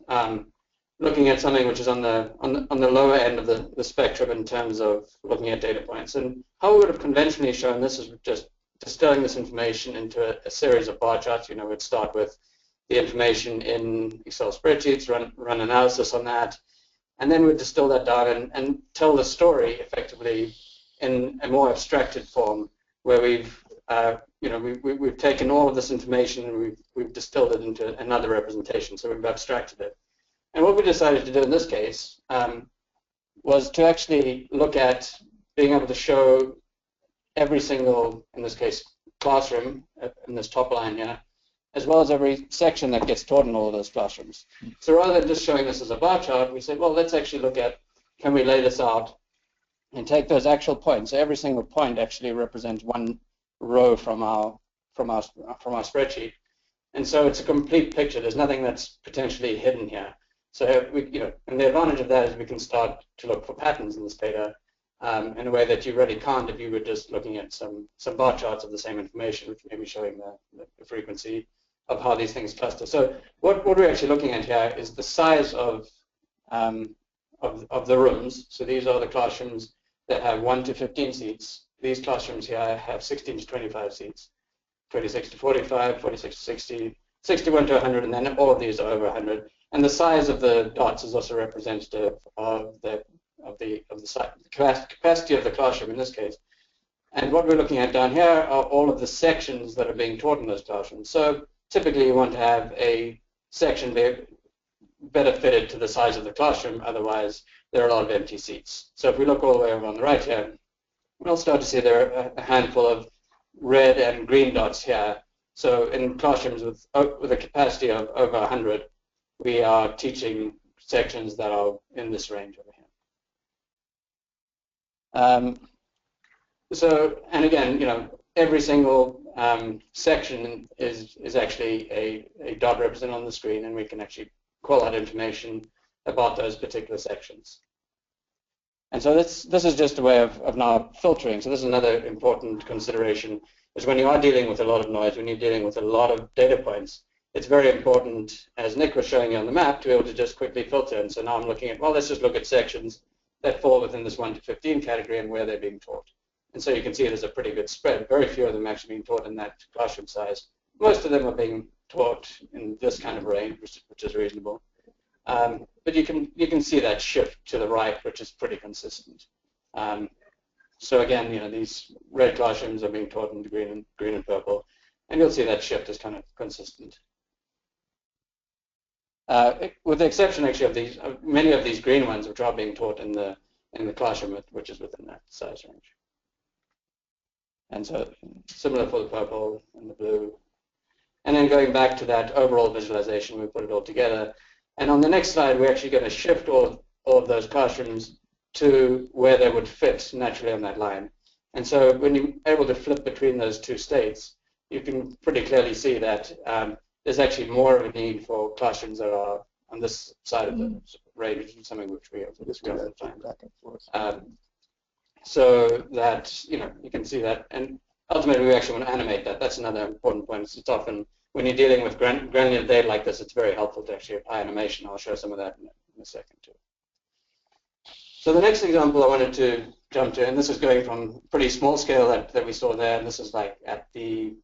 looking at something which is on the lower end of the spectrum in terms of looking at data points. And how we would have conventionally shown this is just distilling this information into a series of bar charts. We'd start with the information in Excel spreadsheets, run analysis on that, and then we'd distill that down and tell the story effectively in a more abstracted form, where we've taken all of this information and we've distilled it into another representation, so we've abstracted it. And what we decided to do in this case was to actually look at being able to show every single, in this case, classroom in this top line here, as well as every section that gets taught in all of those classrooms. So rather than just showing this as a bar chart, we said, well, let's actually look at, can we lay this out and take those actual points. So every single point actually represents one row from our spreadsheet. And so it's a complete picture. There's nothing that's potentially hidden here. So and the advantage of that is we can start to look for patterns in this data in a way that you really can't if you were just looking at some bar charts of the same information, which may be showing the frequency of how these things cluster. So what we're actually looking at here is the size of the rooms. So these are the classrooms that have 1 to 15 seats. These classrooms here have 16 to 25 seats, 26 to 45, 46 to 60, 61 to 100, and then all of these are over 100. And the size of the dots is also representative of the capacity of the classroom in this case. And what we're looking at down here are all of the sections that are being taught in those classrooms. So typically you want to have a section better fitted to the size of the classroom, otherwise there are a lot of empty seats. So if we look all the way over on the right here, we'll start to see there are a handful of red and green dots here. So in classrooms with a capacity of over 100, we are teaching sections that are in this range over here. And again, every single section is actually a dot represented on the screen, and we can actually call out information about those particular sections. And so this is just a way of now filtering. So this is another important consideration, is when you are dealing with a lot of noise, when you're dealing with a lot of data points, it's very important, as Nick was showing you on the map, to be able to just quickly filter. And so now I'm looking at, well, let's just look at sections that fall within this 1 to 15 category and where they're being taught. And so you can see there's a pretty good spread. Very few of them actually being taught in that classroom size. Most of them are being taught in this kind of range, which is reasonable. But you can see that shift to the right, which is pretty consistent. So again, these red classrooms are being taught in green and purple, and you'll see that shift is kind of consistent. With the exception actually of these, many of these green ones, which are being taught in the classroom, which is within that size range. And so similar for the purple and the blue. And then going back to that overall visualization, we put it all together. And on the next slide, we're actually going to shift all of those classrooms to where they would fit naturally on that line. And so when you're able to flip between those two states, you can pretty clearly see that there's actually more of a need for classrooms that are on this side of the range, which is something which we have to find. So that, you can see that. And ultimately, we actually want to animate that. That's another important point. It's often, when you're dealing with granular data like this, it's very helpful to actually apply animation. I'll show some of that in a second, too. So the next example I wanted to jump to, and this is going from pretty small scale that we saw there, and this is like at the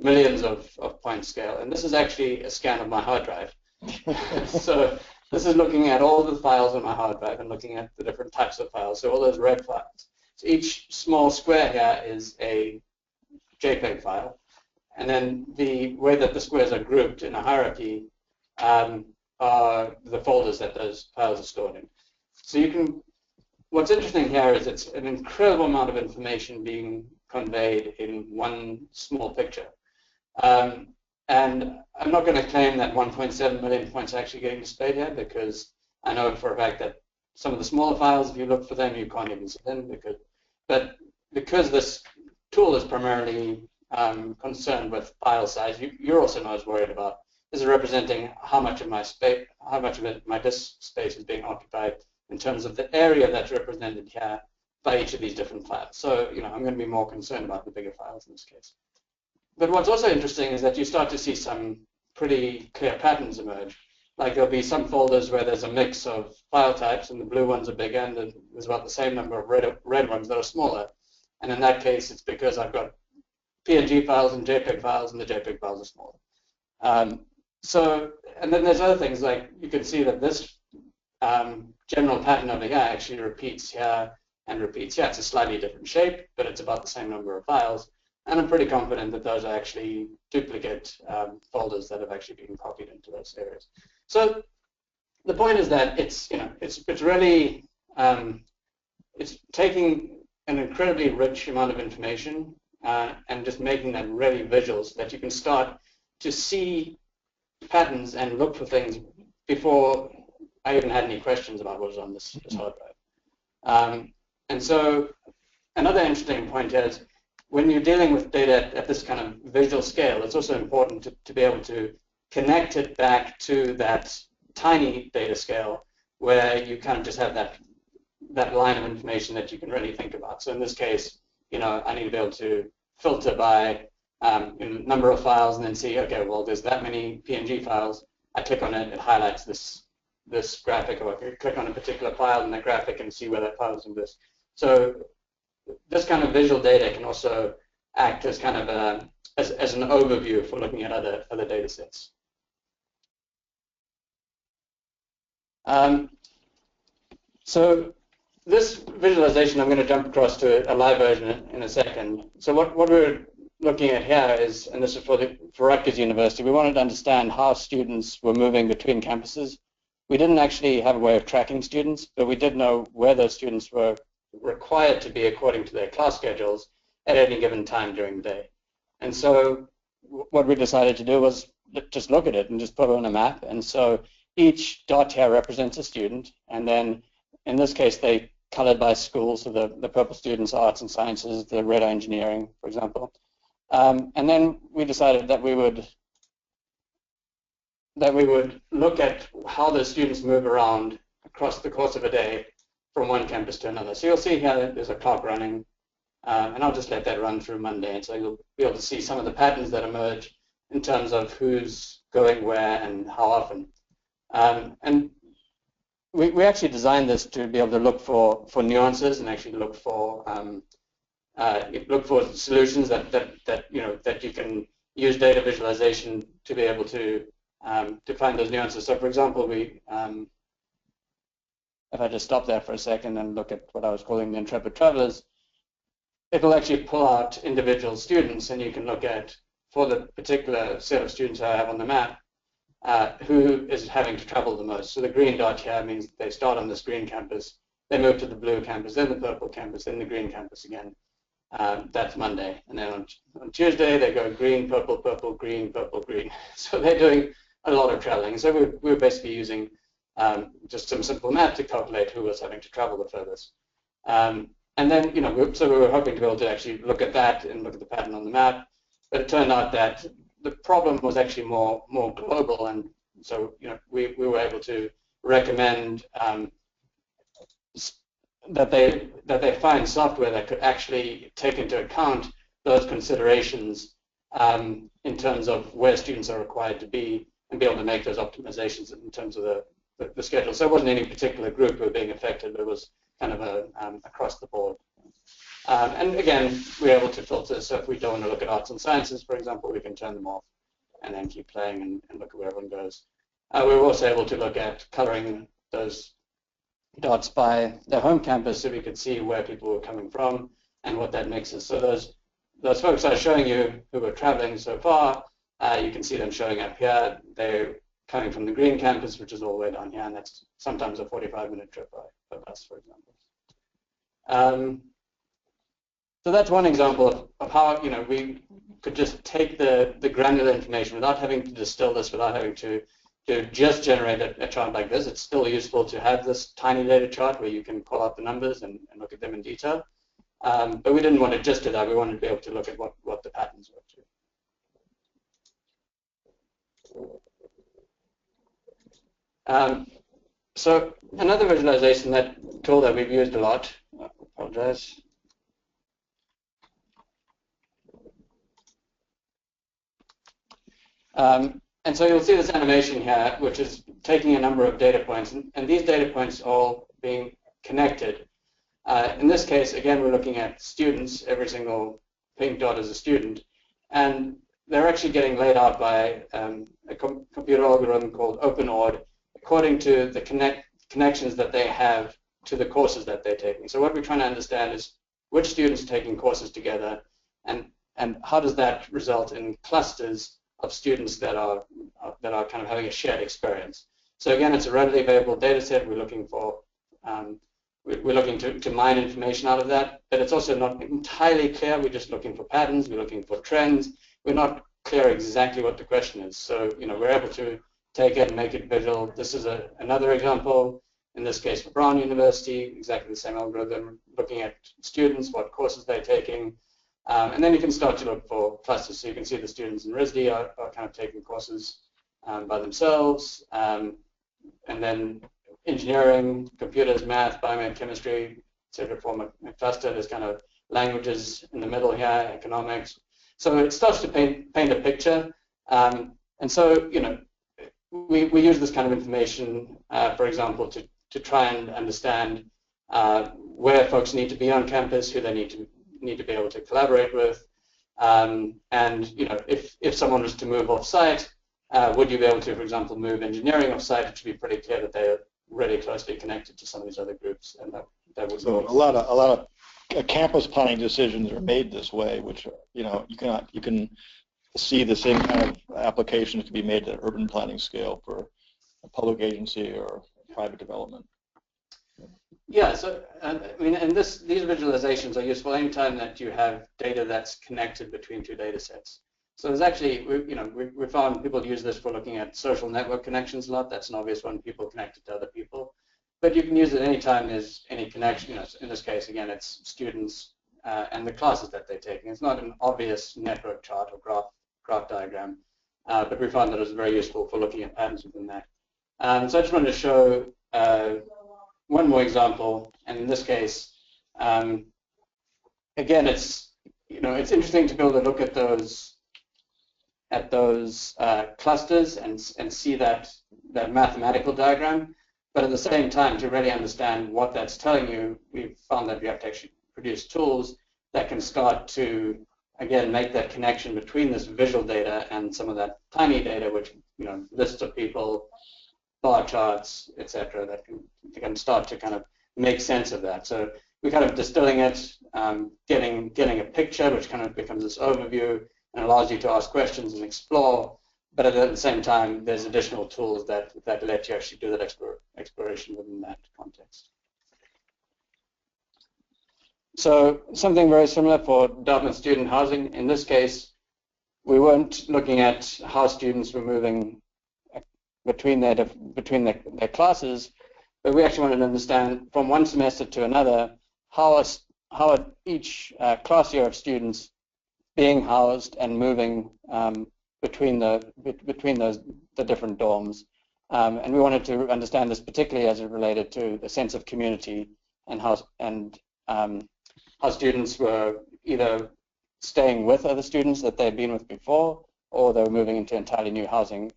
millions of point scale. And this is actually a scan of my hard drive. So this is looking at all the files on my hard drive and looking at the different types of files, so all those red files. So each small square here is a JPEG file. And then the way that the squares are grouped in a hierarchy are the folders that those files are stored in. So you can, what's interesting here is it's an incredible amount of information being conveyed in one small picture. And I'm not going to claim that 1.7 million points are actually getting displayed here, because I know for a fact that some of the smaller files, if you look for them, you can't even see them. But because this tool is primarily concerned with file size, you're also not as worried about, this is representing how much of my space, how much of it, my disk space is being occupied in terms of the area that's represented here by each of these different files. So, I'm going to be more concerned about the bigger files in this case. But what's also interesting is that you start to see some pretty clear patterns emerge. Like there'll be some folders where there's a mix of file types, and the blue ones are bigger, and there's about the same number of red ones that are smaller. And in that case, it's because I've got PNG files and JPEG files, and the JPEG files are smaller. And then there's other things, like you can see that this general pattern over here actually repeats here and repeats here. It's a slightly different shape, but it's about the same number of files. And I'm pretty confident that those are actually duplicate folders that have actually been copied into those areas. So the point is that it's really it's taking an incredibly rich amount of information and just making that really visual, so that you can start to see patterns and look for things before I even had any questions about what was on this hard drive. And so another interesting point is, when you're dealing with data at this kind of visual scale, it's also important to be able to connect it back to that tiny data scale where you kind of just have that line of information that you can really think about. So in this case, I need to be able to filter by number of files and then see, okay, well, there's that many PNG files. I click on it, it highlights this graphic, or I can click on a particular file in that graphic and see where that file is in this. So this kind of visual data can also act as kind of as an overview for looking at other data sets. So this visualization, I'm going to jump across to a live version in a second. So what we're looking at here is, and this is for Rutgers University, we wanted to understand how students were moving between campuses. We didn't actually have a way of tracking students, but we did know where those students were required to be according to their class schedules at any given time during the day. And so what we decided to do was just look at it and just put it on a map. And so each dot here represents a student, and then in this case they colored by school, so the purple students are arts and sciences, the red are engineering, for example. And then we decided that we would look at how the students move around across the course of a day from one campus to another. So you'll see here there's a clock running, and I'll just let that run through Monday, and so you'll be able to see some of the patterns that emerge in terms of who's going where and how often. And we actually designed this to be able to look for nuances and actually look for solutions that you can use data visualization to be able to find those nuances. So for example, if I just stop there for a second and look at what I was calling the intrepid travelers, it'll actually pull out individual students, and you can look at, for the particular set of students I have on the map, who is having to travel the most. So the green dot here means they start on this green campus, they move to the blue campus, then the purple campus, then the green campus again. That's Monday. And then on Tuesday, they go green, purple, purple, green, purple, green. So they're doing a lot of traveling. So we're basically using just some simple math to calculate who was having to travel the furthest. And then, so we were hoping to be able to actually look at that and look at the pattern on the map. But it turned out that the problem was actually more global, and so we were able to recommend that they find software that could actually take into account those considerations in terms of where students are required to be, and be able to make those optimizations in terms of the schedule. So it wasn't any particular group who were being affected, but it was kind of across the board. And again, we're able to filter, so if we don't want to look at arts and sciences, for example, we can turn them off and then keep playing and look at where everyone goes. We're also able to look at coloring those dots by their home campus so we could see where people were coming from and what that mix is. So those folks I was showing you who were traveling so far, you can see them showing up here. They're coming from the green campus, which is all the way down here, and that's sometimes a 45-minute trip by bus, for example. So that's one example of how we could just take the granular information without having to distill this, without having to just generate a chart like this. It's still useful to have this tiny data chart where you can pull out the numbers and look at them in detail. But we didn't want to just do that. We wanted to be able to look at what the patterns were too. So another visualization tool that we've used a lot, I apologize. And so you'll see this animation here, which is taking a number of data points, and these data points all being connected. In this case, again, we're looking at students. Every single pink dot is a student, and they're actually getting laid out by a computer algorithm called OpenGov according to the connections that they have to the courses that they're taking. So what we're trying to understand is which students are taking courses together, and how does that result in clusters of students that are kind of having a shared experience. So again, it's a readily available data set. We're looking for we're looking to mine information out of that, but it's also not entirely clear. We're just looking for patterns. We're looking for trends. We're not clear exactly what the question is. So we're able to take it and make it visual. This is another example. In this case, for Brown University, exactly the same algorithm, looking at students, what courses they're taking. And then you can start to look for clusters. So you can see the students in RISD are kind of taking courses by themselves. And then engineering, computers, math, biomed, chemistry, etc. form a cluster. There's kind of languages in the middle here, economics. So it starts to paint a picture. And so, we use this kind of information, for example, to try and understand where folks need to be on campus, who they need to be able to collaborate with, and if someone was to move off-site, would you be able to, for example, move engineering off-site? It should be pretty clear that they're really closely connected to some of these other groups, and that would. So a lot of campus planning decisions are made this way, which you can see the same kind of applications to be made at urban planning scale for a public agency or private development. Yeah, so and these visualizations are useful anytime that you have data that's connected between two data sets. So there's actually, we found people use this for looking at social network connections a lot. That's an obvious one, people connected to other people. But you can use it anytime there's any connection. In this case, again, it's students and the classes that they're taking. It's not an obvious network chart or graph diagram, but we found that it was very useful for looking at patterns within that. So I just wanted to show one more example, and in this case, again, it's interesting to be able to look at those clusters and see that mathematical diagram, but at the same time, to really understand what that's telling you, we've found that we have to actually produce tools that can start to, again, make that connection between this visual data and some of that tiny data, which lists of people, bar charts, etc., that can start to kind of make sense of that. So we're kind of distilling it, getting a picture, which kind of becomes this overview and allows you to ask questions and explore. But at the same time, there's additional tools that let you actually do that exploration within that context. So something very similar for Dartmouth student housing. In this case, we weren't looking at how students were moving between their classes, but we actually wanted to understand from one semester to another how are each class year of students being housed and moving between the different dorms, and we wanted to understand this particularly as it related to the sense of community and how students were either staying with other students that they'd been with before, or they were moving into entirely new housing.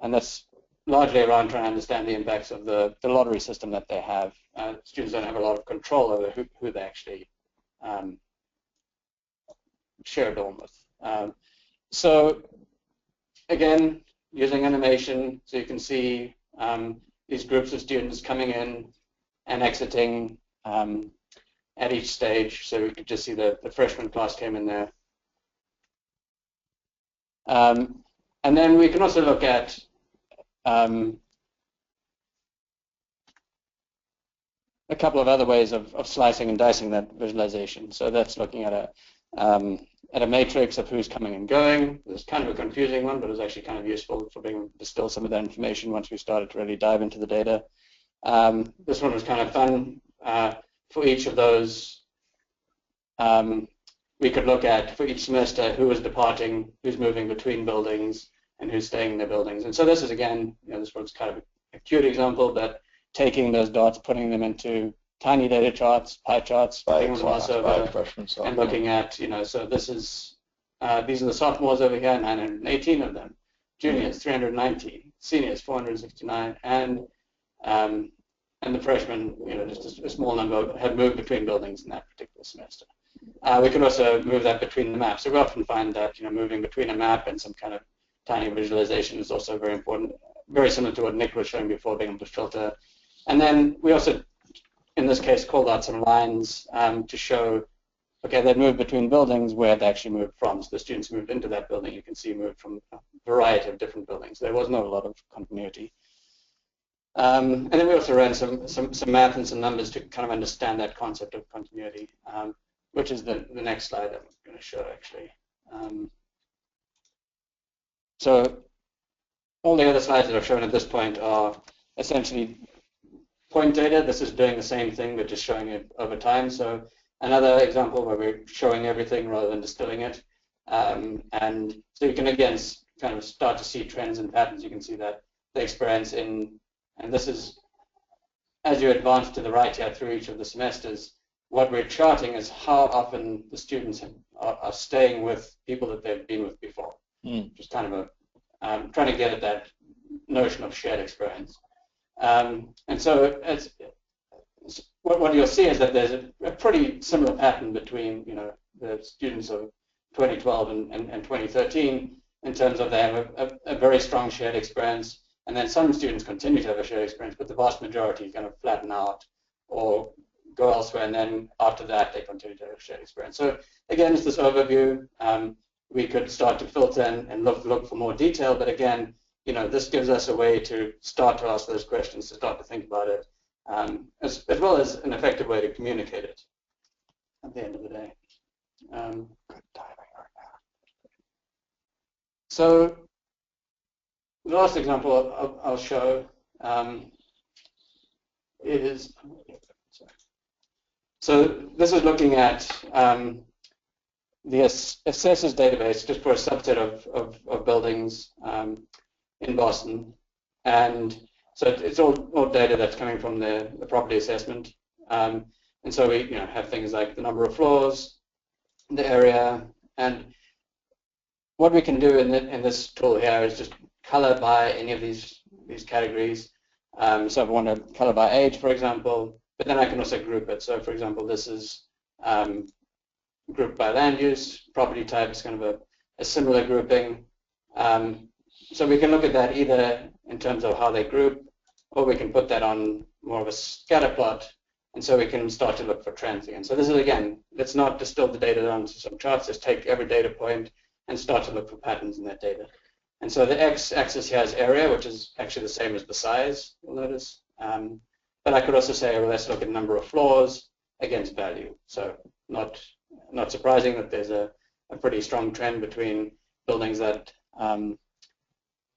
And that's largely around trying to understand the impacts of the lottery system that they have. Students don't have a lot of control over who they actually shared almost. So again, using animation, so you can see these groups of students coming in and exiting at each stage. So we could just see the freshman class came in there. And then we can also look at a couple of other ways of slicing and dicing that visualization. So that's looking at a matrix of who's coming and going. It's kind of a confusing one, but it was actually kind of useful for being able to distill some of that information once we started to really dive into the data. This one was kind of fun. For each of those, we could look at, for each semester, who was departing, who's moving between buildings, and who's staying in their buildings. And so this is, again, this one's kind of a cute example, but taking those dots, putting them into tiny data charts, pie charts, putting them also and looking at, so this is, these are the sophomores over here, 918 of them, juniors, 390, seniors, 469, and the freshmen, just a small number have moved between buildings in that particular semester. We can also move that between the maps. So we often find that, moving between a map and some kind of tiny visualization is also very important, very similar to what Nick was showing before, being able to filter. And then we also, in this case, called out some lines to show, okay, they moved between buildings where they actually moved from. So the students moved into that building. You can see moved from a variety of different buildings. There was not a lot of continuity. And then we also ran some math and some numbers to kind of understand that concept of continuity, which is the next slide I'm going to show, actually. So all the other slides that I've shown at this point are essentially point data. This is doing the same thing, but just showing it over time. So another example where we're showing everything rather than distilling it. And so you can, again, kind of start to see trends and patterns. You can see that the experience in, and this is, as you advance to the right here through each of the semesters, what we're charting is how often the students are staying with people that they've been with before. Just kind of trying to get at that notion of shared experience. And so what you'll see is that there's a pretty similar pattern between the students of 2012 and 2013 in terms of they have a very strong shared experience, and then some students continue to have a shared experience, but the vast majority kind of flatten out or go elsewhere, and then after that they continue to have a shared experience. So again, it's this overview. We could start to filter and look for more detail, but again, this gives us a way to start to ask those questions, to start to think about it, as well as an effective way to communicate it at the end of the day. Good timing right now. So the last example I'll show is, so this is looking at the assessors database just for a subset of buildings in Boston, and so it's all data that's coming from the property assessment, and so we have things like the number of floors, the area, and what we can do in this tool here is just color by any of these categories. So if I want to color by age, for example, but then I can also group it. So for example, this is grouped by land use, property type is kind of a similar grouping. So we can look at that either in terms of how they group, or we can put that on more of a scatter plot, and so we can start to look for trends again. So this is, again, let's not distill the data down to some charts, just take every data point and start to look for patterns in that data. And so the x-axis here is area, which is actually the same as the size, you'll notice. But I could also say, well, let's look at number of floors against value. So not surprising that there's a pretty strong trend between buildings that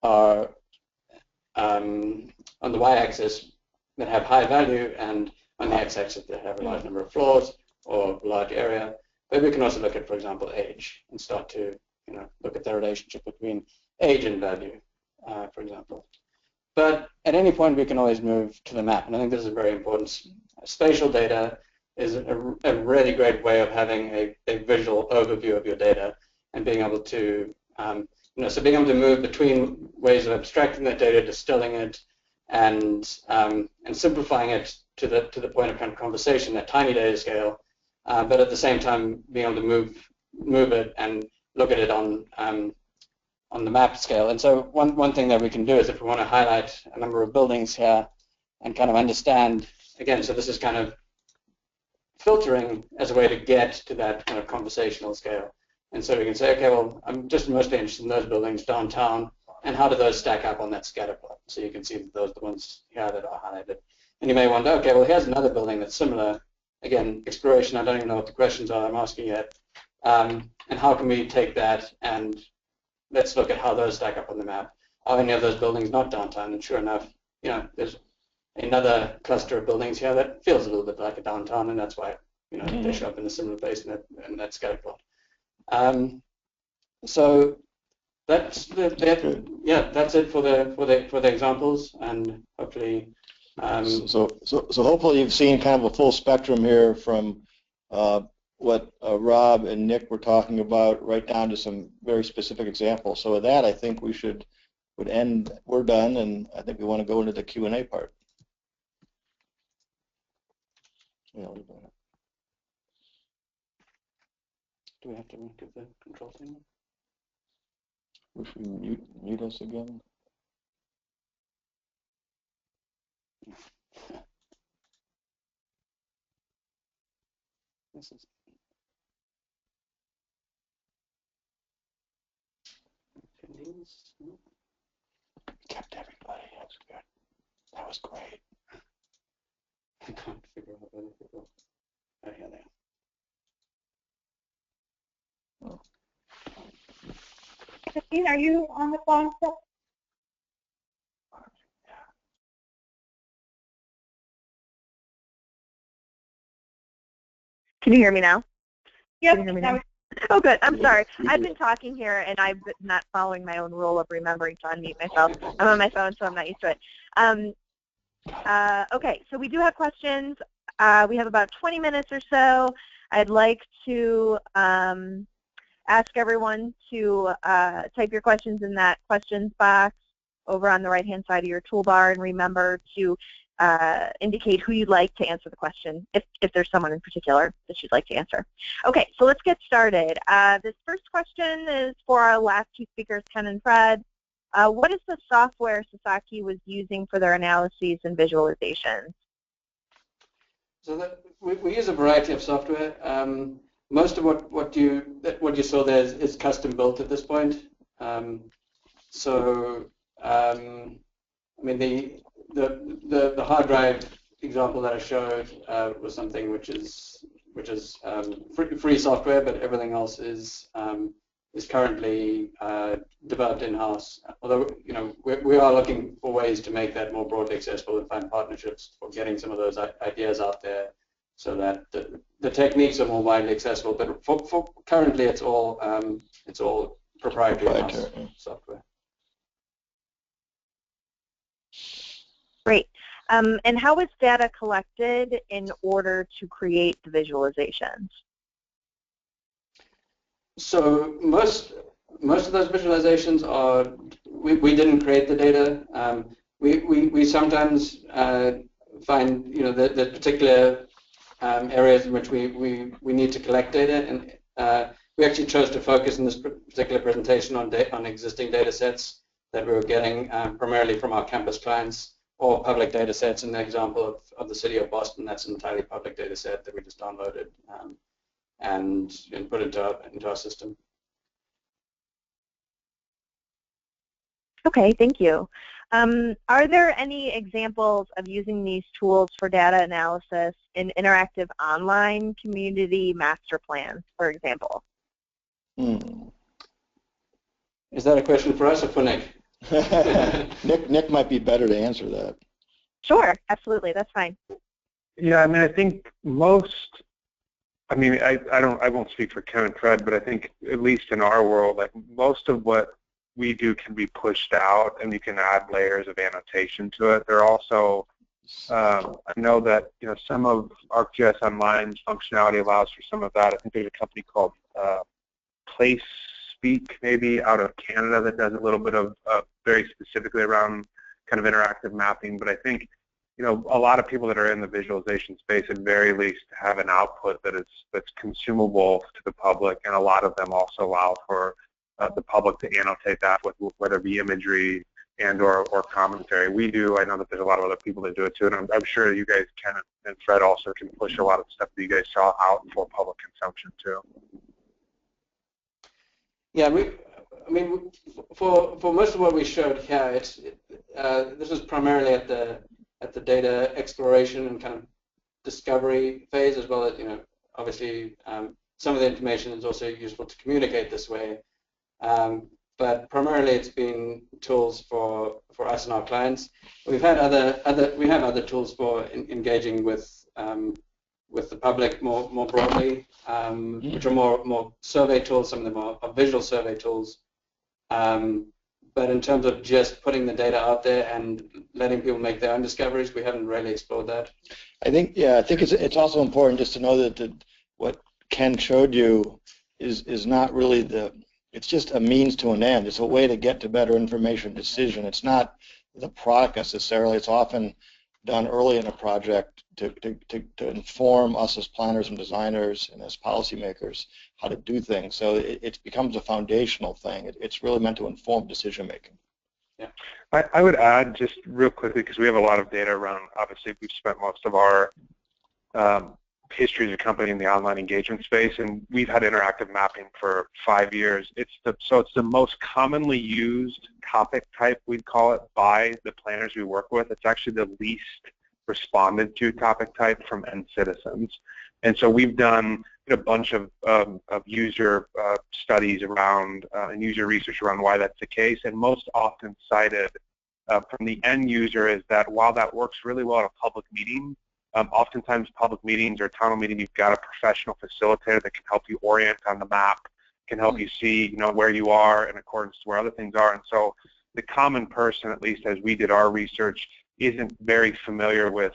are on the y-axis that have high value, and on the x-axis that have a large number of floors or large area. But we can also look at, for example, age, and start to look at the relationship between age and value, for example. But at any point, we can always move to the map, and I think this is very important. Spatial data is a really great way of having a visual overview of your data and being able to, so being able to move between ways of abstracting that data, distilling it, and simplifying it to the point of kind of conversation, that tiny data scale, but at the same time being able to move it and look at it on the map scale. And so one thing that we can do is if we want to highlight a number of buildings here and kind of understand, again, so this is kind of filtering as a way to get to that kind of conversational scale. And so we can say, okay, well, I'm just mostly interested in those buildings downtown, and how do those stack up on that scatter plot? So you can see that those are the ones here that are highlighted. And you may wonder, okay, well, here's another building that's similar. Again, exploration, I don't even know what the questions are I'm asking yet. And how can we take that and let's look at how those stack up on the map. Are any of those buildings not downtown? And sure enough, there's another cluster of buildings here that feels a little bit like a downtown, and that's why they show up in a similar place in that scatter plot. So that's that's it for the examples, and hopefully. So hopefully you've seen kind of a full spectrum here from what Rob and Nick were talking about, right down to some very specific examples. So with that, I think we're done, and I think we want to go into the Q&A part. Do we have to give the control thing? Wish we mute us again. This is Kept everybody. That's good. That was great. I can't figure out whether people. Oh, here they are. Oh. Christine, are you on the phone still? Can you hear me now? Yep. Can you hear me now? Oh, good. I'm sorry. I've been talking here, and I'm not following my own rule of remembering to unmute myself. I'm on my phone, so I'm not used to it. Okay, so we do have questions. We have about 20 minutes or so. I'd like to ask everyone to type your questions in that questions box over on the right-hand side of your toolbar, and remember to indicate who you'd like to answer the question, if there's someone in particular that you'd like to answer. Okay, so let's get started. This first question is for our last two speakers, Ken and Fred. What is the software Sasaki was using for their analyses and visualizations? So we use a variety of software. Most of what you saw there is custom built at this point. I mean, the hard drive example that I showed was something which is free software, but everything else is currently developed in-house. Although we are looking for ways to make that more broadly accessible and find partnerships for getting some of those ideas out there, so that the techniques are more widely accessible. But for currently, it's all proprietary in-house software. Great. And how is data collected in order to create the visualizations? So most of those visualizations are we didn't create the data. We sometimes find the particular areas in which we need to collect data, and we actually chose to focus in this particular presentation on existing data sets that we were getting primarily from our campus clients, or public data sets. In the example of the city of Boston, that's an entirely public data set that we just downloaded and put into our system. Okay, thank you. Are there any examples of using these tools for data analysis in interactive online community master plans, for example? Is that a question for us or for Nick? Nick might be better to answer that. Sure, absolutely, that's fine. Yeah, I mean, I think most. I mean, I won't speak for Ken and Fred, but I think at least in our world, like most of what we do can be pushed out, and you can add layers of annotation to it. There are also, I know that some of ArcGIS Online's functionality allows for some of that. I think there's a company called Place Speak, maybe out of Canada, that does a little bit of very specifically around kind of interactive mapping. But I think you know, a lot of people that are in the visualization space at very least have an output that's consumable to the public, and a lot of them also allow for the public to annotate that with whether it be imagery and or commentary. We do. I know that there's a lot of other people that do it too, and I'm sure you guys can, and Fred also can push a lot of stuff that you guys saw out for public consumption too. Yeah, I mean, for most of what we showed here, this is primarily at the data exploration and kind of discovery phase, as well as, you know, obviously some of the information is also useful to communicate this way. But primarily it's been tools for us and our clients. We've had other tools for engaging with the public more broadly, which are more survey tools. Some of them are visual survey tools. But in terms of just putting the data out there and letting people make their own discoveries, we haven't really explored that. I think it's also important just to know that what Ken showed you is not really it's just a means to an end. It's a way to get to better information decision. It's not the product necessarily. It's often done early in a project to inform us as planners and designers and as policymakers how to do things. So it becomes a foundational thing. It's really meant to inform decision making. Yeah, I would add just real quickly, because we have a lot of data around, obviously we've spent most of our history as a company in the online engagement space, and we've had interactive mapping for 5 years. So it's the most commonly used topic type, we'd call it, by the planners we work with. It's actually the least responded to topic type from end citizens. And so we've done a bunch of user studies around and user research around why that's the case, and most often cited from the end user is that while that works really well at a public meeting, oftentimes public meetings or a town meeting, you've got a professional facilitator that can help you orient on the map, can help you see, you know, where you are in accordance to where other things are. And so the common person, at least as we did our research, isn't very familiar with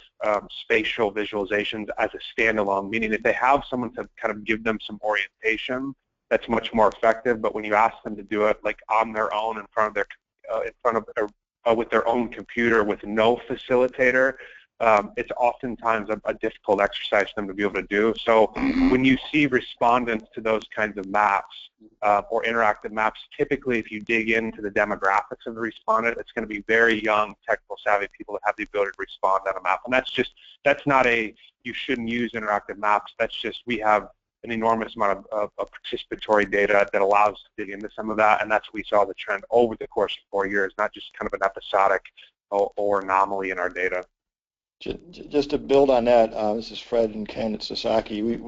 spatial visualizations as a standalone, meaning if they have someone to kind of give them some orientation, that's much more effective. But when you ask them to do it like on their own in front of with their own computer with no facilitator, it's oftentimes a difficult exercise for them to be able to do. So when you see respondents to those kinds of maps or interactive maps, typically if you dig into the demographics of the respondent, it's going to be very young, technical savvy people that have the ability to respond on a map. And that's not you shouldn't use interactive maps. That's just, we have an enormous amount of participatory data that allows us to dig into some of that, and that's what we saw the trend over the course of 4 years, not just kind of an episodic or anomaly in our data. Just to build on that, this is Fred and Ken at Sasaki. We've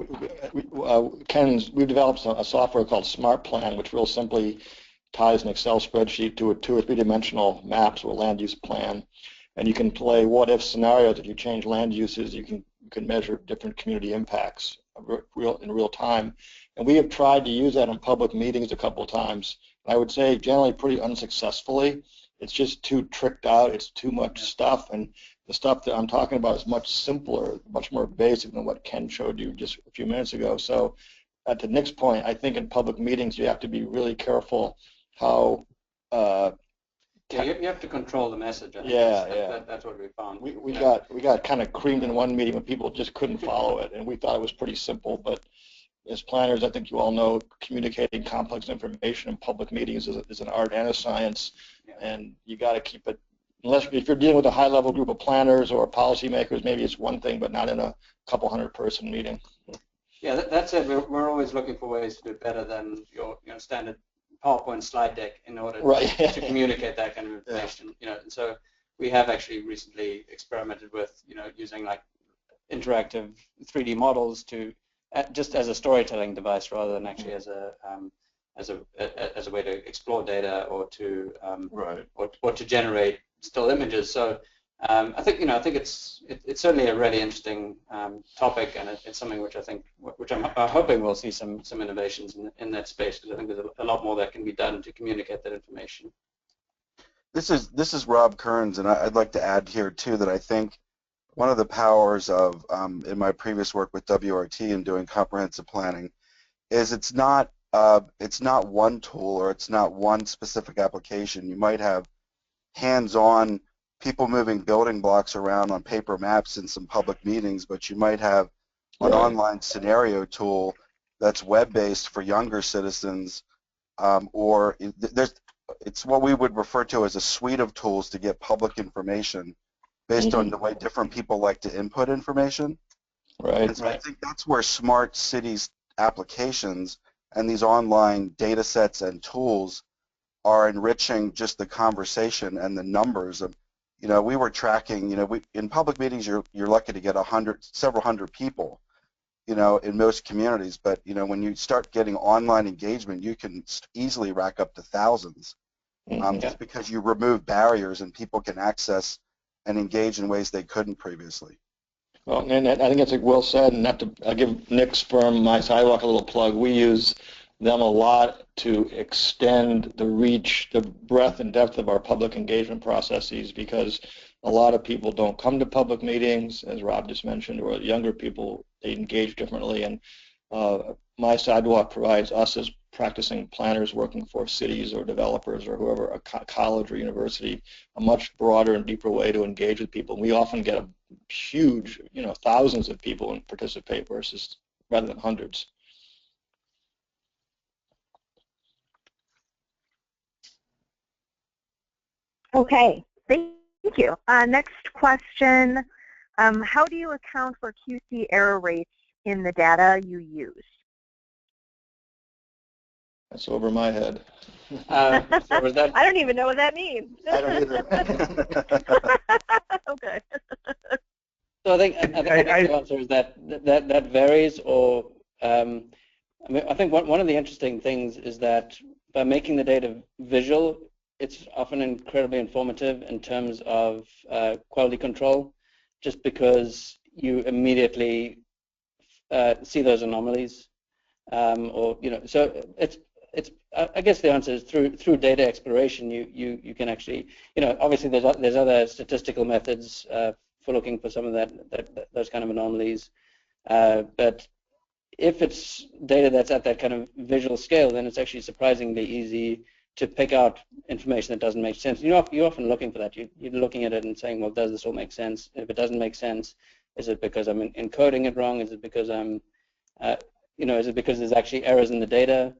developed a software called Smart Plan, which real simply ties an Excel spreadsheet to a 2 or 3 dimensional maps or land use plan, and you can play what-if scenarios. If you change land uses, you can measure different community impacts in real time. And we have tried to use that in public meetings a couple of times. I would say generally pretty unsuccessfully. It's just too tricked out. It's too much stuff, and the stuff that I'm talking about is much simpler, much more basic than what Ken showed you just a few minutes ago. So to Nick's point, I think in public meetings you have to be really careful how you have to control the message. That's what we found. We got kind of creamed in one meeting when people just couldn't follow it, and we thought it was pretty simple. But as planners, I think you all know, communicating complex information in public meetings is an art and a science, and you got to keep it. Unless if you're dealing with a high-level group of planners or policymakers, maybe it's one thing, but not in a couple hundred-person meeting. Yeah, that said, we're always looking for ways to do better than your standard PowerPoint slide deck in order to communicate that kind of information. And so we have actually recently experimented with using like interactive 3D models to just as a storytelling device rather than actually as a way to explore data or to or to generate still images. So I think it's certainly a really interesting topic, and it's something which I'm hoping we'll see some innovations in that space, because I think there's a lot more that can be done to communicate that information. This is Rob Kerns, and I'd like to add here too that I think one of the powers of in my previous work with WRT and doing comprehensive planning is it's not one tool or it's not one specific application. You might have hands-on people moving building blocks around on paper maps in some public meetings, but you might have an online scenario tool that's web-based for younger citizens, or it's what we would refer to as a suite of tools to get public information based on the way different people like to input information. Right. And so I think that's where smart cities applications and these online data sets and tools are enriching just the conversation and the numbers of, we were tracking, in public meetings you're lucky to get several hundred people, in most communities, but when you start getting online engagement, you can easily rack up to thousands, just because you remove barriers and people can access and engage in ways they couldn't previously. Well, and I think that's well said, and I'll give Nick's firm, mySidewalk, a little plug. We use them a lot to extend the reach, the breadth and depth of our public engagement processes, because a lot of people don't come to public meetings, as Rob just mentioned, or younger people, they engage differently, and mySidewalk provides us as practicing planners working for cities or developers or whoever, a college or university, a much broader and deeper way to engage with people. We often get a huge, thousands of people and participate rather than hundreds. Okay, thank you. Next question, how do you account for QC error rates in the data you use? That's over my head. So was that? I don't even know what that means. I don't either. Okay. So I think the answer is that varies, or I think one of the interesting things is that by making the data visual, it's often incredibly informative in terms of quality control, just because you immediately see those anomalies, so it's I guess the answer is through data exploration you can actually, obviously there's other statistical methods for looking for some of those kind of anomalies, but if it's data that's at that kind of visual scale, then it's actually surprisingly easy to pick out information that doesn't make sense. You're often looking for that. You're looking at it and saying, well, does this all make sense? If it doesn't make sense, is it because I'm encoding it wrong? Is it because I'm, is it because there's actually errors in the data,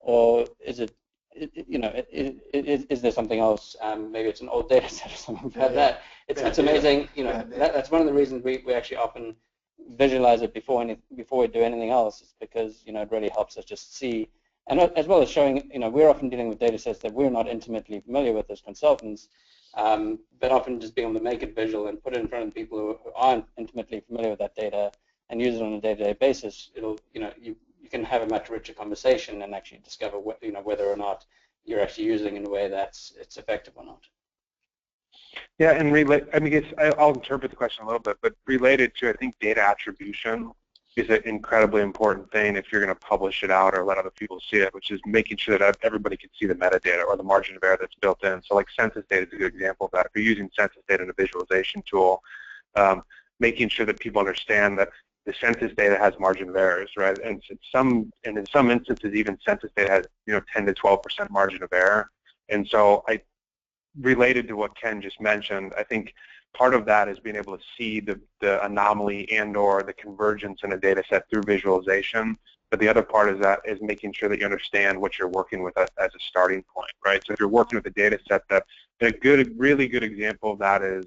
or is it, is there something else? Maybe it's an old data set or something like that. It's amazing. That's one of the reasons we actually often visualize it before we do anything else. It's because it really helps us just see. And as well as showing, we're often dealing with data sets that we're not intimately familiar with as consultants, but often just being able to make it visual and put it in front of people who aren't intimately familiar with that data and use it on a day-to-day basis, it'll, you can have a much richer conversation and actually discover whether or not you're actually using it in a way that's effective or not. Yeah, and I'll interpret the question a little bit, but related to, I think, data attribution is an incredibly important thing if you're going to publish it out or let other people see it, which is making sure that everybody can see the metadata or the margin of error that's built in. So like census data is a good example of that. If you're using census data in a visualization tool, making sure that people understand that the census data has margin of errors, right? And in some instances, even census data has 10 to 12% margin of error. And so related to what Ken just mentioned, I think part of that is being able to see the anomaly and or the convergence in a data set through visualization. But the other part is making sure that you understand what you're working with as a starting point, right? So if you're working with a data set, really good example of that is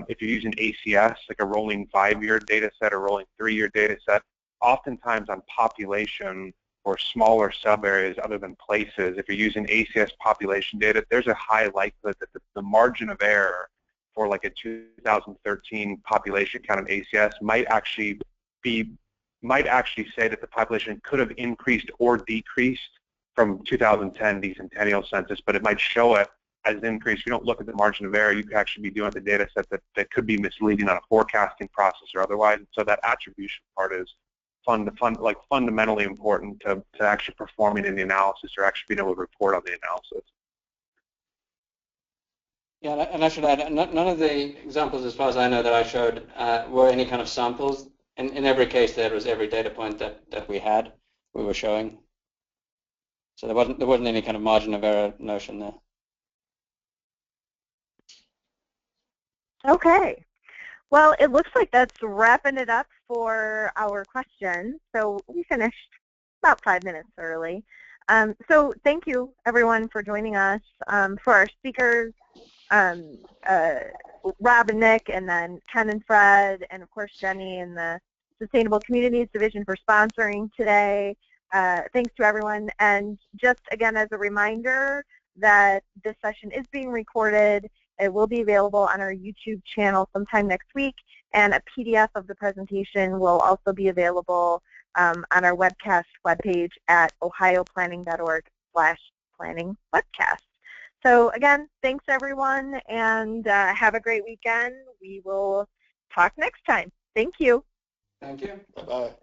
if you're using ACS, like a rolling 5-year data set or rolling 3-year data set, oftentimes on population or smaller sub-areas other than places, if you're using ACS population data, there's a high likelihood that the margin of error for like a 2013 population count of ACS might actually say that the population could have increased or decreased from 2010 decennial census, but it might show it as an increase. If you don't look at the margin of error, you could actually be doing the data set that could be misleading on a forecasting process or otherwise. And so that attribution part is fundamentally important to actually performing in the analysis or actually being able to report on the analysis. Yeah, and I should add, none of the examples, as far as I know, that I showed were any kind of samples. In every case, there was every data point that we were showing. So there wasn't any kind of margin of error notion there. Okay. Well, it looks like that's wrapping it up for our questions. So we finished about 5 minutes early. So thank you, everyone, for joining us. For our speakers, Rob and Nick, and then Ken and Fred, and of course Jenny and the Sustainable Communities Division for sponsoring today. Thanks to everyone. And just again, as a reminder that this session is being recorded. It will be available on our YouTube channel sometime next week, and a PDF of the presentation will also be available on our webcast webpage at ohioplanning.org/planningwebcast. So again, thanks everyone, and have a great weekend. We will talk next time. Thank you. Thank you. Bye-bye.